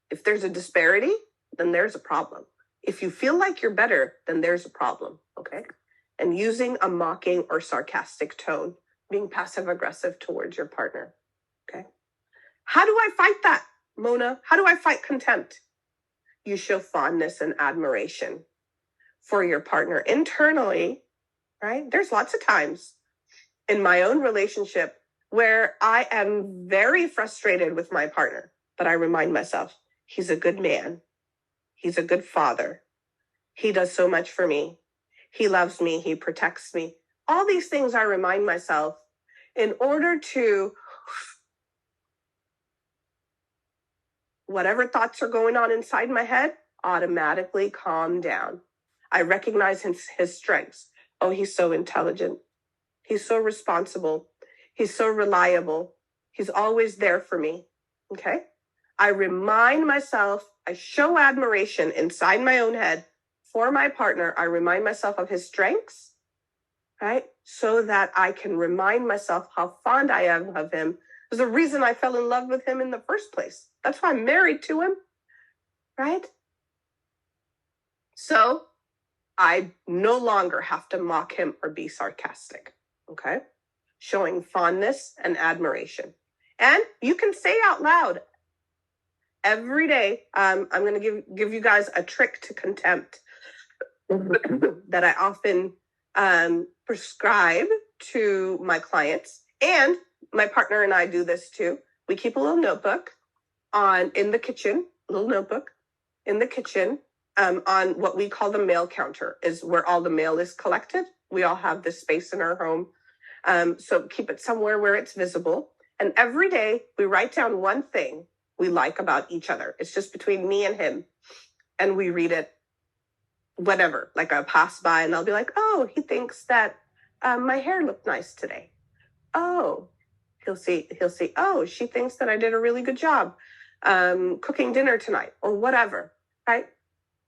[SPEAKER 2] If there's a disparity, then there's a problem. If you feel like you're better, then there's a problem, okay? And using a mocking or sarcastic tone, being passive aggressive towards your partner, okay? How do I fight that, Mona? How do I fight contempt? You show fondness and admiration for your partner internally, right? There's lots of times in my own relationship where I am very frustrated with my partner, but I remind myself, he's a good man. He's a good father. He does so much for me. He loves me. He protects me. All these things I remind myself in order to, whatever thoughts are going on inside my head, automatically calm down. I recognize his strengths. Oh, he's so intelligent. He's so responsible. He's so reliable. He's always there for me. Okay? I remind myself, I show admiration inside my own head for my partner. I remind myself of his strengths, right? So that I can remind myself how fond I am of him. There's a reason I fell in love with him in the first place. That's why I'm married to him, right? So I no longer have to mock him or be sarcastic, okay? Showing fondness and admiration. And you can say out loud every day, I'm going to give you guys a trick to contempt that I often prescribe to my clients. And my partner and I do this too. We keep a little notebook in the kitchen, on what we call the mail counter, is where all the mail is collected. We all have this space in our home. So keep it somewhere where it's visible. And every day we write down one thing we like about each other. It's just between me and him. And we read it, whatever, like I'll pass by and I'll be like, oh, he thinks that my hair looked nice today. Oh, he'll see, oh, she thinks that I did a really good job cooking dinner tonight, or whatever, right?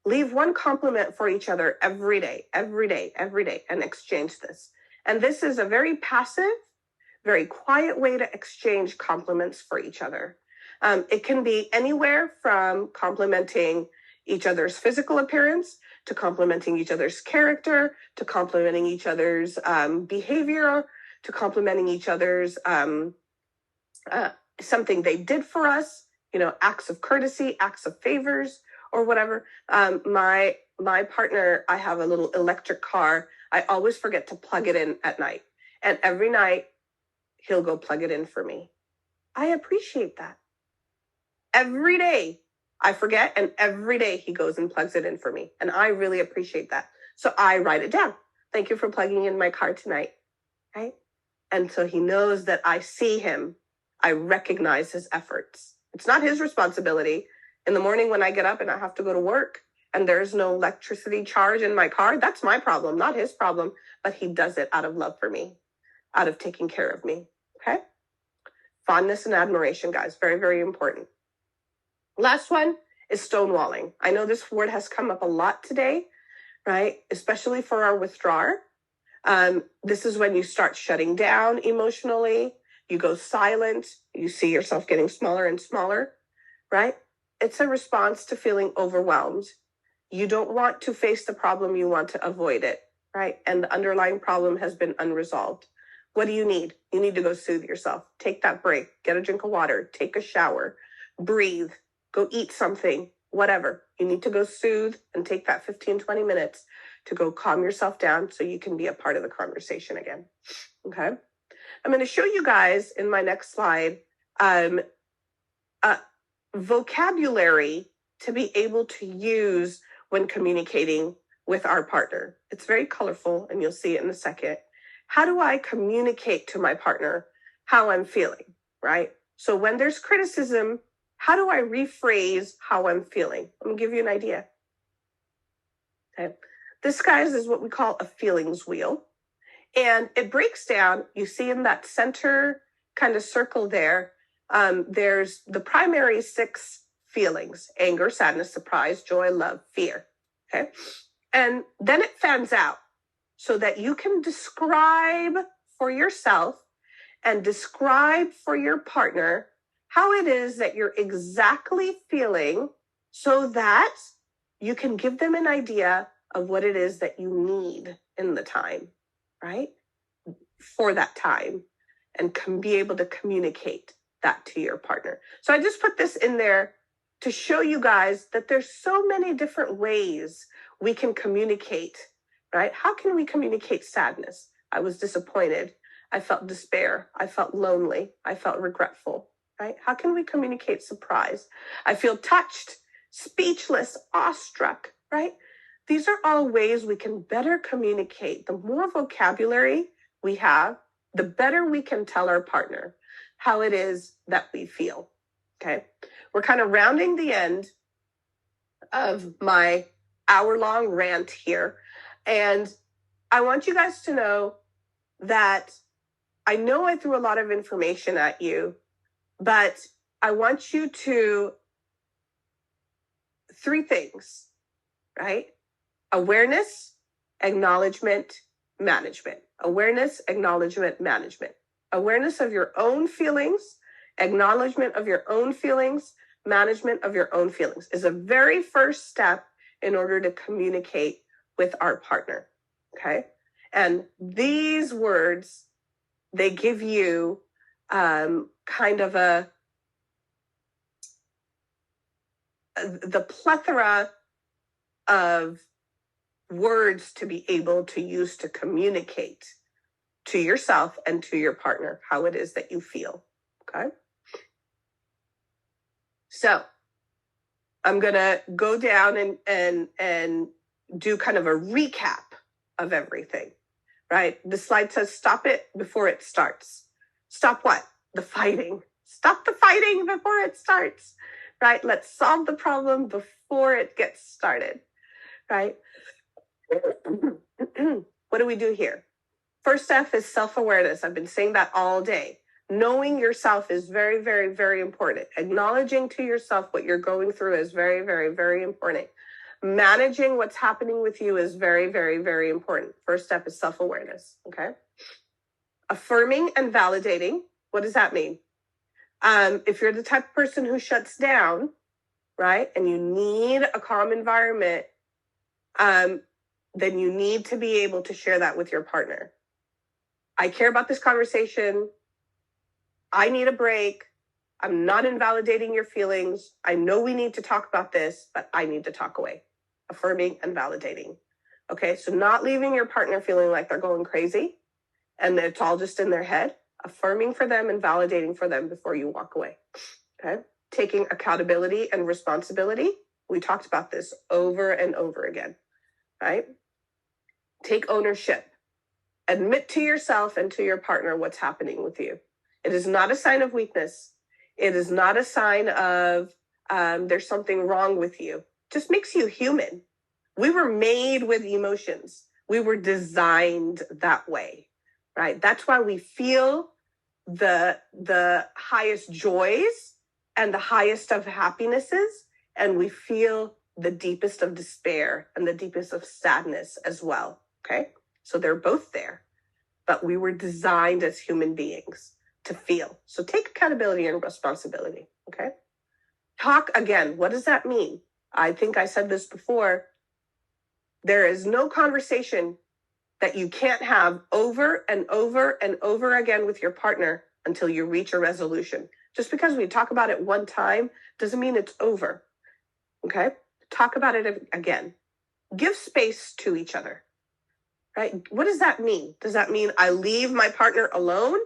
[SPEAKER 2] Leave one compliment for each other every day, and exchange this. And this is a very passive, very quiet way to exchange compliments for each other. It can be anywhere from complimenting each other's physical appearance to complementing each other's character, to complementing each other's behavior, to complementing each other's something they did for us, acts of courtesy, acts of favors, or whatever. My partner, I have a little electric car. I always forget to plug it in at night. And every night, he'll go plug it in for me. I appreciate that. Every day, I forget, and every day he goes and plugs it in for me. And I really appreciate that. So I write it down. Thank you for plugging in my car tonight. Right? And so he knows that I see him. I recognize his efforts. It's not his responsibility. In the morning when I get up and I have to go to work and there's no electricity charge in my car, that's my problem, not his problem. But he does it out of love for me, out of taking care of me. Okay? Fondness and admiration, guys. Very, very important. Last one is stonewalling. I know this word has come up a lot today, right? Especially for our withdrawer. This is when you start shutting down emotionally. You go silent. You see yourself getting smaller and smaller, right? It's a response to feeling overwhelmed. You don't want to face the problem. You want to avoid it, right? And the underlying problem has been unresolved. What do you need? You need to go soothe yourself. Take that break. Get a drink of water. Take a shower. Breathe. Go eat something. Whatever. You need to go soothe and take that 15, 20 minutes to go calm yourself down so you can be a part of the conversation again. Okay? I'm going to show you guys in my next slide vocabulary to be able to use when communicating with our partner. It's very colorful, and you'll see it in a second. How do I communicate to my partner how I'm feeling, right? So when there's criticism, how do I rephrase how I'm feeling? Let me give you an idea. Okay. This, guys, is what we call a feelings wheel. And it breaks down, you see in that center kind of circle there, there's the primary 6 feelings: anger, sadness, surprise, joy, love, fear. Okay. And then it fans out so that you can describe for yourself and describe for your partner how it is that you're exactly feeling so that you can give them an idea of what it is that you need in the time, right? For that time, and can be able to communicate that to your partner. So I just put this in there to show you guys that there's so many different ways we can communicate, right? How can we communicate sadness? I was disappointed. I felt despair. I felt lonely. I felt regretful, right? How can we communicate surprise? I feel touched, speechless, awestruck, right? These are all ways we can better communicate. The more vocabulary we have, the better we can tell our partner how it is that we feel, okay? We're kind of rounding the end of my hour-long rant here. And I want you guys to know that I know I threw a lot of information at you, but I want you to 3 things, right? Awareness, acknowledgement, management. Awareness, acknowledgement, management. Awareness of your own feelings, acknowledgement of your own feelings, management of your own feelings is a very first step in order to communicate with our partner, okay? And these words, they give you kind of the plethora of words to be able to use to communicate to yourself and to your partner how it is that you feel, okay? So I'm going to go down and do kind of a recap of everything, right? The slide says stop it before it starts. Stop what? The fighting. Stop the fighting before it starts, right? Let's solve the problem before it gets started, right? What do we do here? First F is self-awareness. I've been saying that all day. Knowing yourself is very, very, very important. Acknowledging to yourself what you're going through is very, very, very important. Managing what's happening with you is very, very, very important. First step is self-awareness, okay? Affirming and validating. What does that mean? If you're the type of person who shuts down, right, and you need a calm environment, then you need to be able to share that with your partner. I care about this conversation. I need a break. I'm not invalidating your feelings. I know we need to talk about this, but I need to talk away. Affirming and validating. Okay, so not leaving your partner feeling like they're going crazy and it's all just in their head. Affirming for them and validating for them before you walk away. Okay, taking accountability and responsibility. We talked about this over and over again, right? Take ownership. Admit to yourself and to your partner what's happening with you. It is not a sign of weakness. It is not a sign of there's something wrong with you. It just makes you human. We were made with emotions. We were designed that way, right? That's why we feel the highest joys and the highest of happinesses, and we feel the deepest of despair and the deepest of sadness as well, okay? So they're both there, but we were designed as human beings to feel. So take accountability and responsibility, okay? Talk again. What does that mean? I think I said this before. There is no conversation that you can't have over and over and over again with your partner until you reach a resolution. Just because we talk about it one time doesn't mean it's over, okay? Talk about it again. Give space to each other, right? What does that mean? Does that mean I leave my partner alone?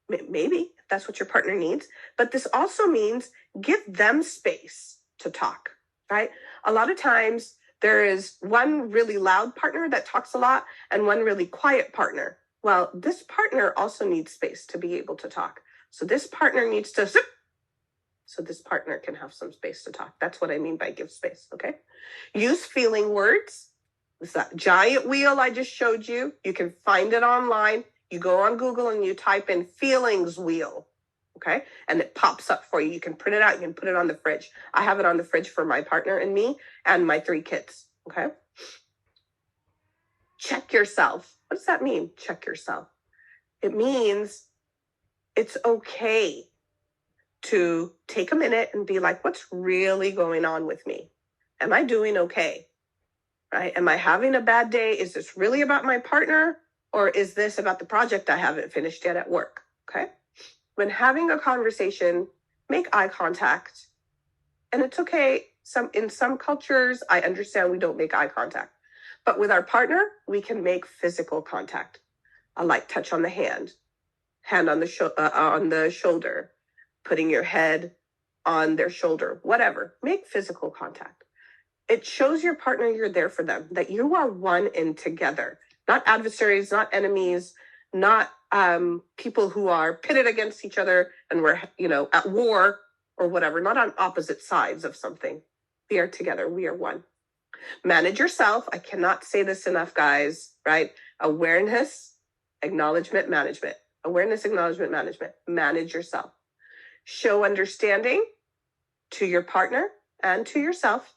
[SPEAKER 2] Maybe, if that's what your partner needs. But this also means give them space to talk, right? A lot of times there is one really loud partner that talks a lot and one really quiet partner. Well, this partner also needs space to be able to talk. So this partner needs to zip, so this partner can have some space to talk. That's what I mean by give space, okay? Use feeling words. It's that giant wheel I just showed you. You can find it online. You go on Google and you type in feelings wheel, okay? And it pops up for you. You can print it out. You can put it on the fridge. I have it on the fridge for my partner and me and my 3 kids, okay? Check yourself. What does that mean, check yourself? It means it's okay to take a minute and be like, what's really going on with me? Am I doing okay? Right? Am I having a bad day? Is this really about my partner? Or is this about the project I haven't finished yet at work? Okay. When having a conversation, make eye contact. And it's okay. In some cultures, I understand we don't make eye contact. But with our partner, we can make physical contact. A light touch on the hand on the shoulder, putting your head on their shoulder, whatever. Make physical contact. It shows your partner you're there for them, that you are one in together. Not adversaries, not enemies, not people who are pitted against each other and we're, at war or whatever, not on opposite sides of something. We are together. We are one. Manage yourself. I cannot say this enough, guys, right? Awareness, acknowledgement, management. Awareness, acknowledgement, management. Manage yourself. Show understanding to your partner and to yourself.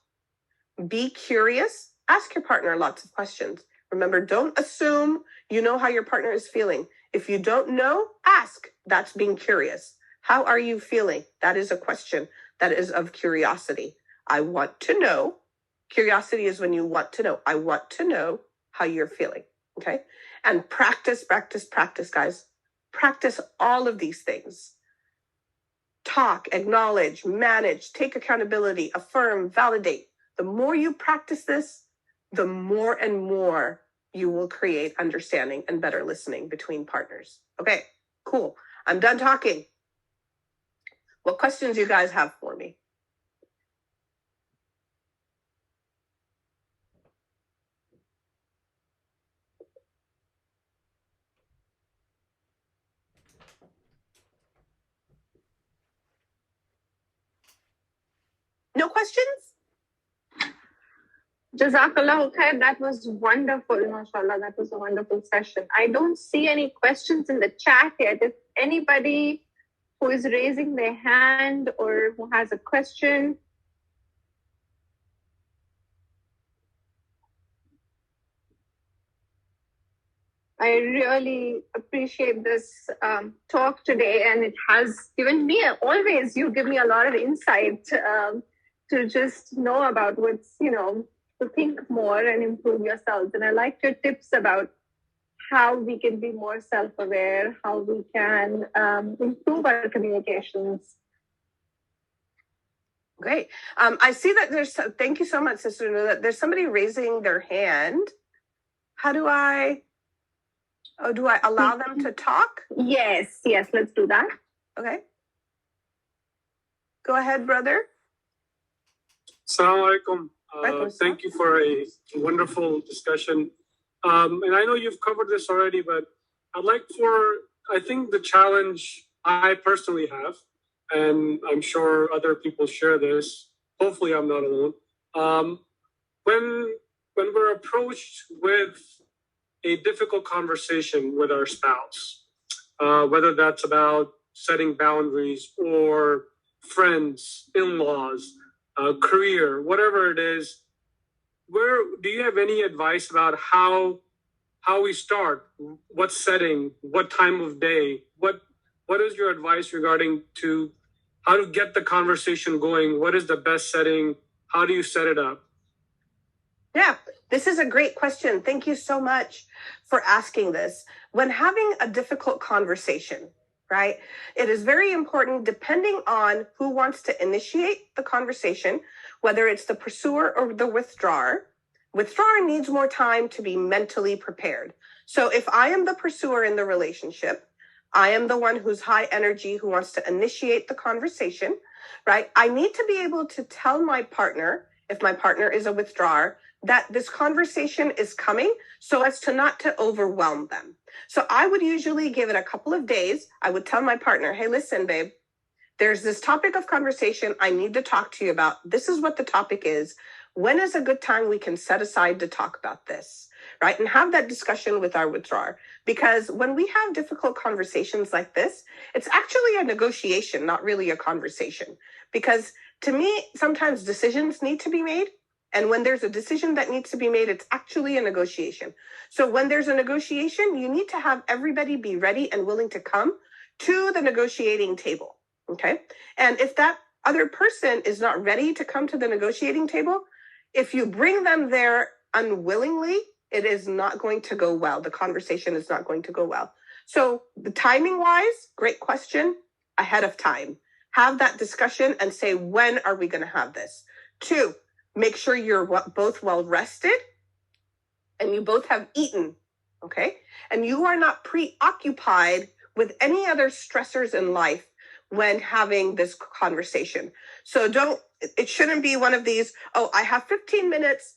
[SPEAKER 2] Be curious. Ask your partner lots of questions. Remember, don't assume you know how your partner is feeling. If you don't know, ask. That's being curious. How are you feeling? That is a question that is of curiosity. I want to know. Curiosity is when you want to know. I want to know how you're feeling, okay? And practice, guys. Practice all of these things. Talk, acknowledge, manage, take accountability, affirm, validate. The more you practice this, the more and more you will create understanding and better listening between partners. Okay, cool. I'm done talking. What questions you guys have for me? No questions?
[SPEAKER 1] Jazakallah khair. That was wonderful, mashallah. That was a wonderful session. I don't see any questions in the chat yet. If anybody who is raising their hand or who has a question, I really appreciate this talk today, and it has given me, you give me a lot of insight to just know about to think more and improve yourselves. And I liked your tips about how we can be more self-aware, how we can improve our communications.
[SPEAKER 2] Great. I see that thank you so much, Sister Nula. There's somebody raising their hand. How do I allow them to talk?
[SPEAKER 1] Yes, let's do that.
[SPEAKER 2] Okay. Go ahead, brother.
[SPEAKER 3] Assalamu alaikum. Thank you for a wonderful discussion. And I know you've covered this already, but I think the challenge I personally have, and I'm sure other people share this, hopefully I'm not alone, when we're approached with a difficult conversation with our spouse, whether that's about setting boundaries or friends, in-laws, career, whatever it is, do you have any advice about how we start? What setting? What time of day? What is your advice regarding to how to get the conversation going? What is the best setting? How do you set it up?
[SPEAKER 2] Yeah, this is a great question. Thank you so much for asking this. When having a difficult conversation, right, it is very important, depending on who wants to initiate the conversation, whether it's the pursuer or the withdrawer. Withdrawer needs more time to be mentally prepared. So if I am the pursuer in the relationship, I am the one who's high energy, who wants to initiate the conversation, right? I need to be able to tell my partner, if my partner is a withdrawer, that this conversation is coming so as to not to overwhelm them. So I would usually give it a couple of days. I would tell my partner, hey, listen, babe, there's this topic of conversation I need to talk to you about. This is what the topic is. When is a good time we can set aside to talk about this, right? And have that discussion with our withdrawer. Because when we have difficult conversations like this, it's actually a negotiation, not really a conversation. Because to me, sometimes decisions need to be made. And when there's a decision that needs to be made, it's actually a negotiation. So when there's a negotiation, you need to have everybody be ready and willing to come to the negotiating table, okay? And if that other person is not ready to come to the negotiating table, if you bring them there unwillingly, it is not going to go well. The conversation is not going to go well. So the timing wise, great question, ahead of time. Have that discussion and say, when are we going to have this? 2, make sure you're both well rested and you both have eaten, okay? And you are not preoccupied with any other stressors in life when having this conversation. So it shouldn't be one of these, oh, I have 15 minutes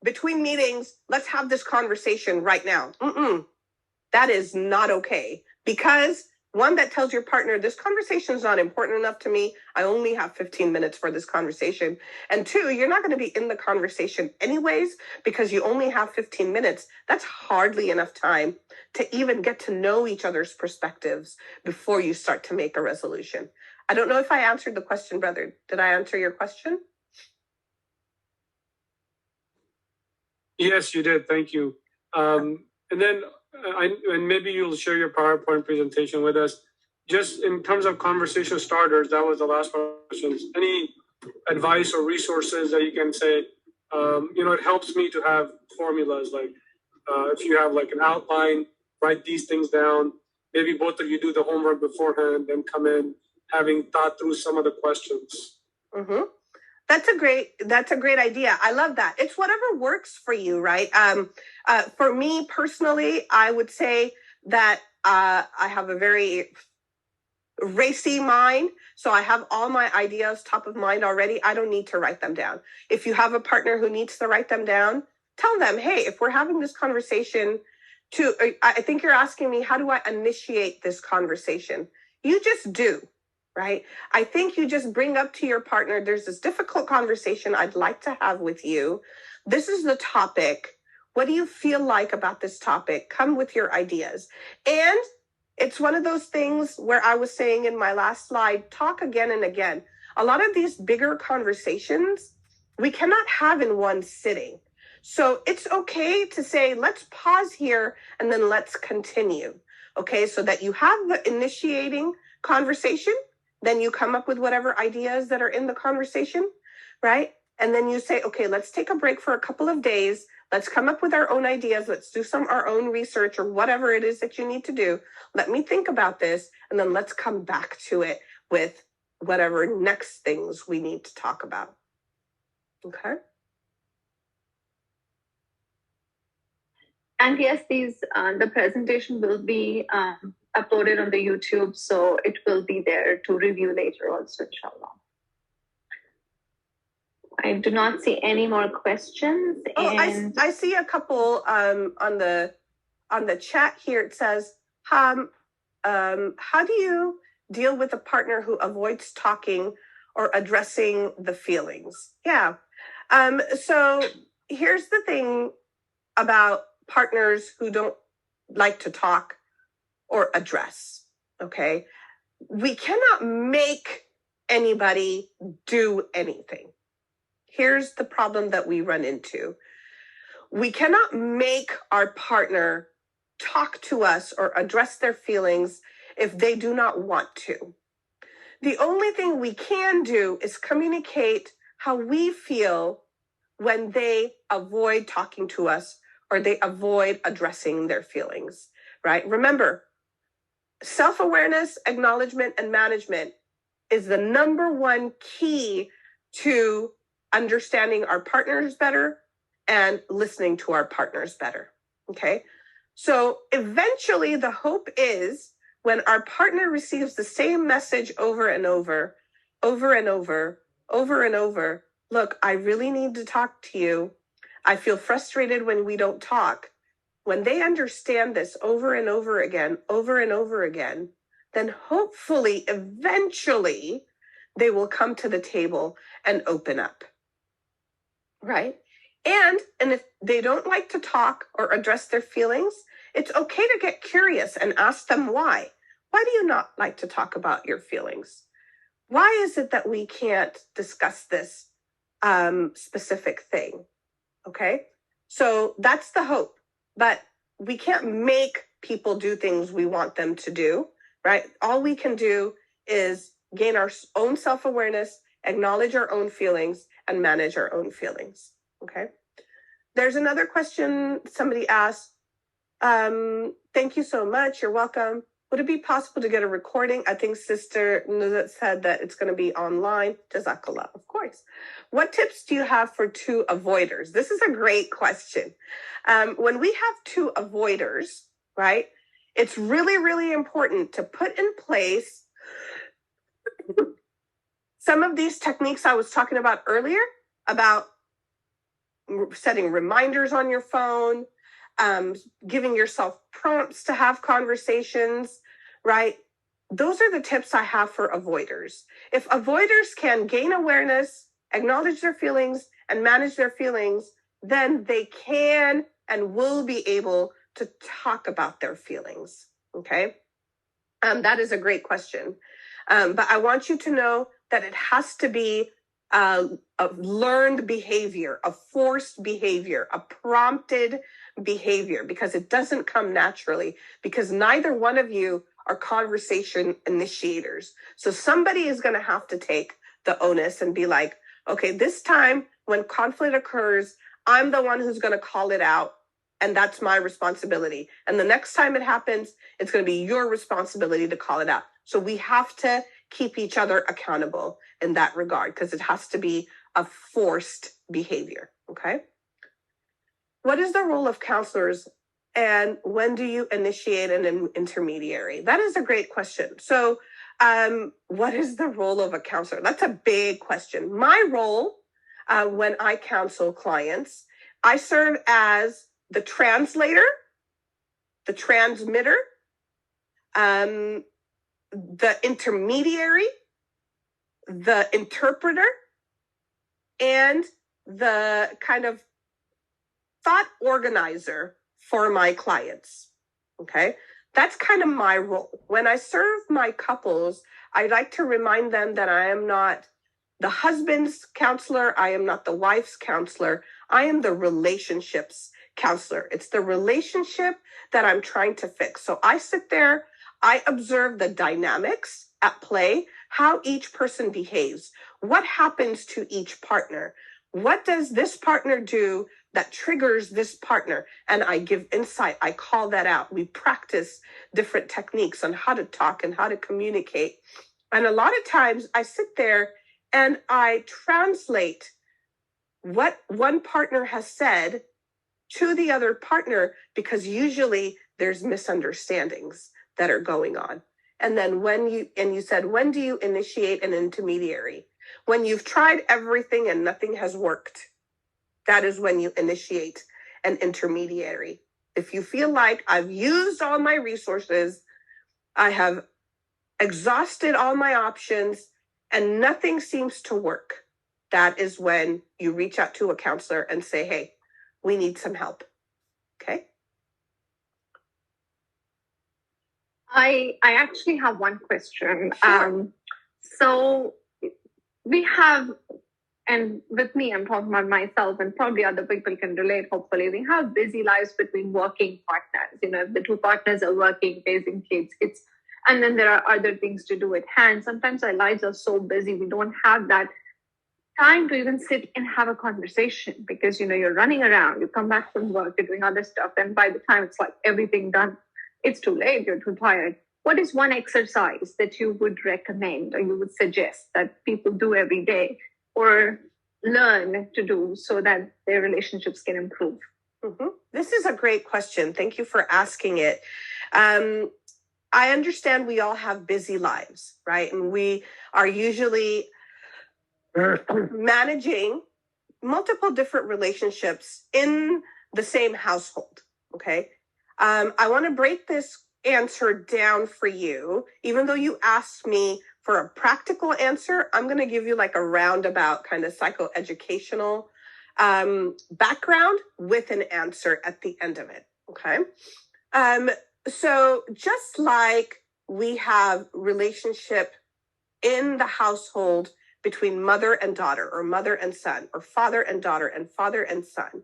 [SPEAKER 2] between meetings. Let's have this conversation right now. That is not okay. Because one, that tells your partner, this conversation is not important enough to me. I only have 15 minutes for this conversation. And 2, you're not going to be in the conversation anyways, because you only have 15 minutes. That's hardly enough time to even get to know each other's perspectives before you start to make a resolution. I don't know if I answered the question, brother. Did I answer your question?
[SPEAKER 3] Yes, you did. Thank you. And then and maybe you'll share your PowerPoint presentation with us. Just in terms of conversation starters, that was the last question. Any advice or resources that you can say? It helps me to have formulas, like if you have like an outline, write these things down. Maybe both of you do the homework beforehand, then come in having thought through some of the questions.
[SPEAKER 2] Mm-hmm. That's a great idea. I love that. It's whatever works for you, right? For me personally, I would say that I have a very racy mind. So I have all my ideas top of mind already. I don't need to write them down. If you have a partner who needs to write them down, tell them, hey, if we're having this conversation, I think you're asking me, how do I initiate this conversation? You just do. Right? I think you just bring up to your partner, there's this difficult conversation I'd like to have with you. This is the topic. What do you feel like about this topic? Come with your ideas. And it's one of those things where I was saying in my last slide, talk again and again. A lot of these bigger conversations, we cannot have in one sitting. So it's okay to say, let's pause here and then let's continue. Okay, so that you have the initiating conversation. Then you come up with whatever ideas that are in the conversation, right? And then you say, okay, let's take a break for a couple of days. Let's come up with our own ideas. Let's do our own research or whatever it is that you need to do. Let me think about this. And then let's come back to it with whatever next things we need to talk about. Okay.
[SPEAKER 1] And yes, the presentation will be uploaded on the YouTube, so it will be there to review later also, inshallah. I do not see any more questions.
[SPEAKER 2] I see a couple on the chat here. It says, how do you deal with a partner who avoids talking or addressing the feelings? Yeah. So here's the thing about partners who don't like to talk or address, okay? We cannot make anybody do anything. Here's the problem that we run into. We cannot make our partner talk to us or address their feelings if they do not want to. The only thing we can do is communicate how we feel when they avoid talking to us or they avoid addressing their feelings, right? Remember, self-awareness, acknowledgement, and management is the number one key to understanding our partners better and listening to our partners better, okay? So eventually the hope is when our partner receives the same message over and over, look, I really need to talk to you. I feel frustrated when we don't talk. When they understand this over and over again, then hopefully, eventually, they will come to the table and open up, right? And if they don't like to talk or address their feelings, it's okay to get curious and ask them why. Why do you not like to talk about your feelings? Why is it that we can't discuss this specific thing? Okay, so that's the hope. But we can't make people do things we want them to do, right? All we can do is gain our own self-awareness, acknowledge our own feelings, and manage our own feelings, okay? There's another question somebody asked. Thank you so much. You're welcome. Would it be possible to get a recording? I think Sister Nuzat said that it's going to be online. Jazakallah, of course. What tips do you have for two avoiders? This is a great question. When we have two avoiders, right, it's really, really important to put in place some of these techniques I was talking about earlier, about setting reminders on your phone, giving yourself prompts to have conversations, right? Those are the tips I have for avoiders. If avoiders can gain awareness, acknowledge their feelings, and manage their feelings, then they can and will be able to talk about their feelings, okay? That is a great question. But I want you to know that it has to be a learned behavior, a forced behavior, a prompted behavior, because it doesn't come naturally, because neither one of you are conversation initiators. So somebody is going to have to take the onus and be like, okay, this time when conflict occurs, I'm the one who's going to call it out, and that's my responsibility. And the next time it happens, it's going to be your responsibility to call it out. So we have to keep each other accountable in that regard, because it has to be a forced behavior, okay? What is the role of counselors, and when do you initiate an intermediary? That is a great question. So what is the role of a counselor? That's a big question. My role when I counsel clients, I serve as the translator, the transmitter, the intermediary, the interpreter, and the kind of thought organizer for my clients, okay? That's kind of my role. When I serve my couples, I like to remind them that I am not the husband's counselor, I am not the wife's counselor, I am the relationships counselor. It's the relationship that I'm trying to fix. So I sit there, I observe the dynamics at play, how each person behaves, what happens to each partner, What does this partner do that triggers this partner? And I give insight. I call that out. We practice different techniques on how to talk and how to communicate. And a lot of times I sit there and I translate what one partner has said to the other partner, because usually there's misunderstandings that are going on. And then you said, when do you initiate an intermediary? When you've tried everything and nothing has worked, that is when you initiate an intermediary. If you feel like I've used all my resources, I have exhausted all my options, and nothing seems to work, that is when you reach out to a counselor and say, hey, we need some help. Okay?
[SPEAKER 1] I actually have one question.
[SPEAKER 2] Sure.
[SPEAKER 1] So we have, and with me, I'm talking about myself, and probably other people can relate, hopefully. We have busy lives between working partners. If the two partners are working, raising kids, and then there are other things to do at hand. Sometimes our lives are so busy, we don't have that time to even sit and have a conversation, because you're running around, you come back from work, you're doing other stuff, and by the time it's like everything done, it's too late, you're too tired. What is one exercise that you would recommend or you would suggest that people do every day or learn to do so that their relationships can improve?
[SPEAKER 2] Mm-hmm. This is a great question. Thank you for asking it. I understand we all have busy lives, right? And we are usually managing multiple different relationships in the same household, okay? I want to break this answer down for you. Even though you asked me for a practical answer, I'm going to give you like a roundabout kind of psychoeducational background with an answer at the end of it, okay? So just like we have relationship in the household between mother and daughter, or mother and son, or father and daughter, and father and son,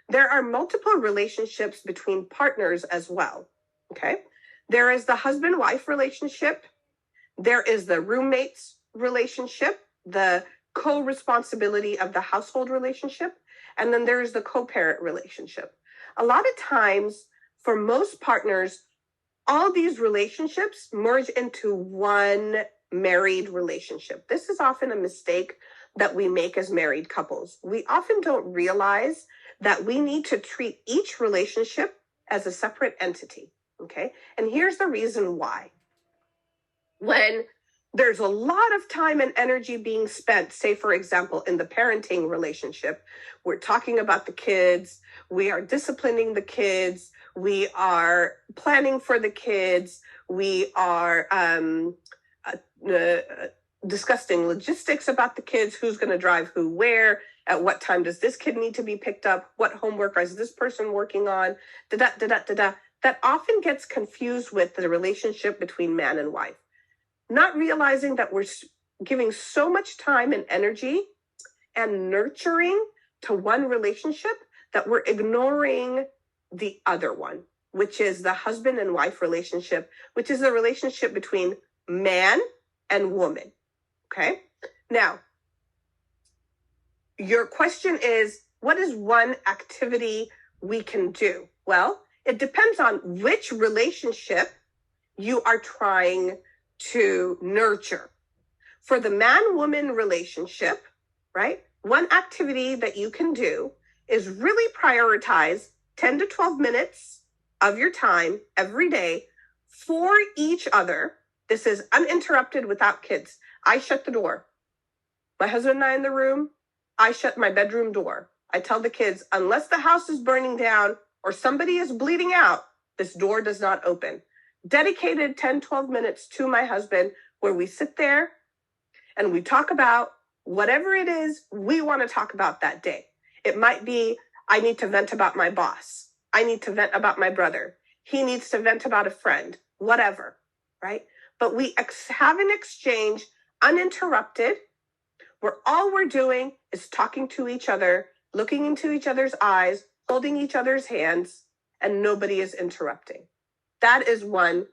[SPEAKER 2] there are multiple relationships between partners as well, okay? There is the husband-wife relationship. There is the roommates relationship, the co-responsibility of the household relationship, and then there is the co-parent relationship. A lot of times, for most partners, all these relationships merge into one married relationship. This is often a mistake that we make as married couples. We often don't realize that we need to treat each relationship as a separate entity, okay? And here's the reason why. When there's a lot of time and energy being spent, say, for example, in the parenting relationship, we're talking about the kids, we are disciplining the kids, we are planning for the kids, we are discussing logistics about the kids, who's going to drive who where, at what time does this kid need to be picked up, what homework is this person working on, that often gets confused with the relationship between man and wife. Not realizing that we're giving so much time and energy and nurturing to one relationship that we're ignoring the other one, which is the husband and wife relationship, which is the relationship between man and woman, okay? Now, your question is, what is one activity we can do? Well, it depends on which relationship you are trying to nurture. For the man-woman relationship, right, one activity that you can do is really prioritize 10 to 12 minutes of your time every day for each other. This is uninterrupted, without kids. I shut the door. My husband and I in the room, I shut my bedroom door. I tell the kids, unless the house is burning down or somebody is bleeding out, this door does not open. Dedicated 10, 12 minutes to my husband, where we sit there and we talk about whatever it is we want to talk about that day. It might be, I need to vent about my boss. I need to vent about my brother. He needs to vent about a friend, whatever, right? But we have an exchange uninterrupted, where all we're doing is talking to each other, looking into each other's eyes, holding each other's hands, and nobody is interrupting. That is one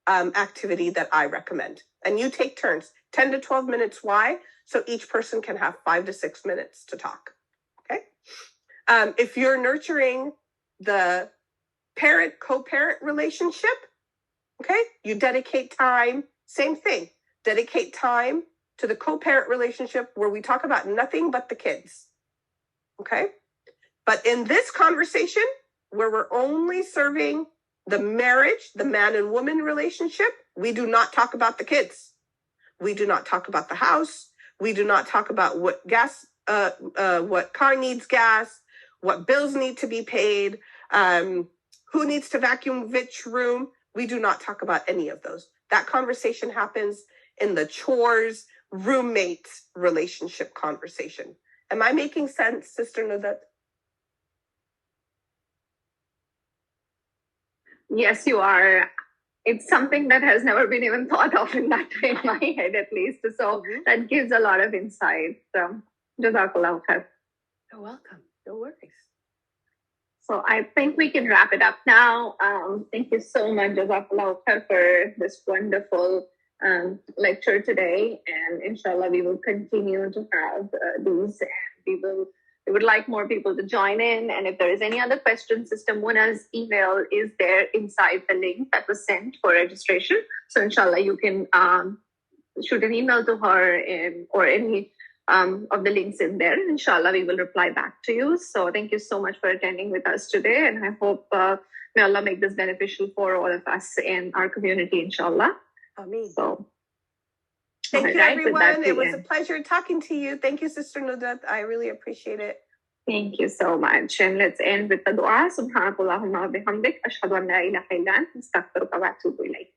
[SPEAKER 2] activity that I recommend. And you take turns, 10 to 12 minutes. Why? So each person can have 5 to 6 minutes to talk. If you're nurturing the parent co-parent relationship, okay, you dedicate time, same thing, dedicate time to the co-parent relationship where we talk about nothing but the kids, okay? But in this conversation, where we're only serving the marriage, the man and woman relationship, we do not talk about the kids. We do not talk about the house. We do not talk about what what car needs gas, what bills need to be paid, who needs to vacuum which room. We do not talk about any of those. That conversation happens in the chores, roommates relationship conversation. Am I making sense, Sister Nudat?
[SPEAKER 1] Yes, you are. It's something that has never been even thought of in that way in my head, at least. So that gives a lot of insight. Jazakallah khair.
[SPEAKER 2] You're welcome. No worries.
[SPEAKER 1] So I think we can wrap it up now. Thank you so much, Jazakallah khair, for this wonderful lecture today. And inshallah, we will continue to have these. And we would like more people to join in. And if there is any other questions, Sister Mona's email is there inside the link that was sent for registration. So inshallah, you can shoot an email to her or any of the links in there. And inshallah, we will reply back to you. So thank you so much for attending with us today. And I hope may Allah make this beneficial for all of us and our community, inshallah.
[SPEAKER 2] Ameen.
[SPEAKER 1] So
[SPEAKER 2] thank you, everyone. It was a pleasure talking to you. Thank you, Sister Nudat. I really appreciate it.
[SPEAKER 1] Thank you so much. And let's end with the dua. Subhanakallahumma wa bihamdik. Ashhadu an la ilaha illa anta astaghfiruka wa atubu ilaik.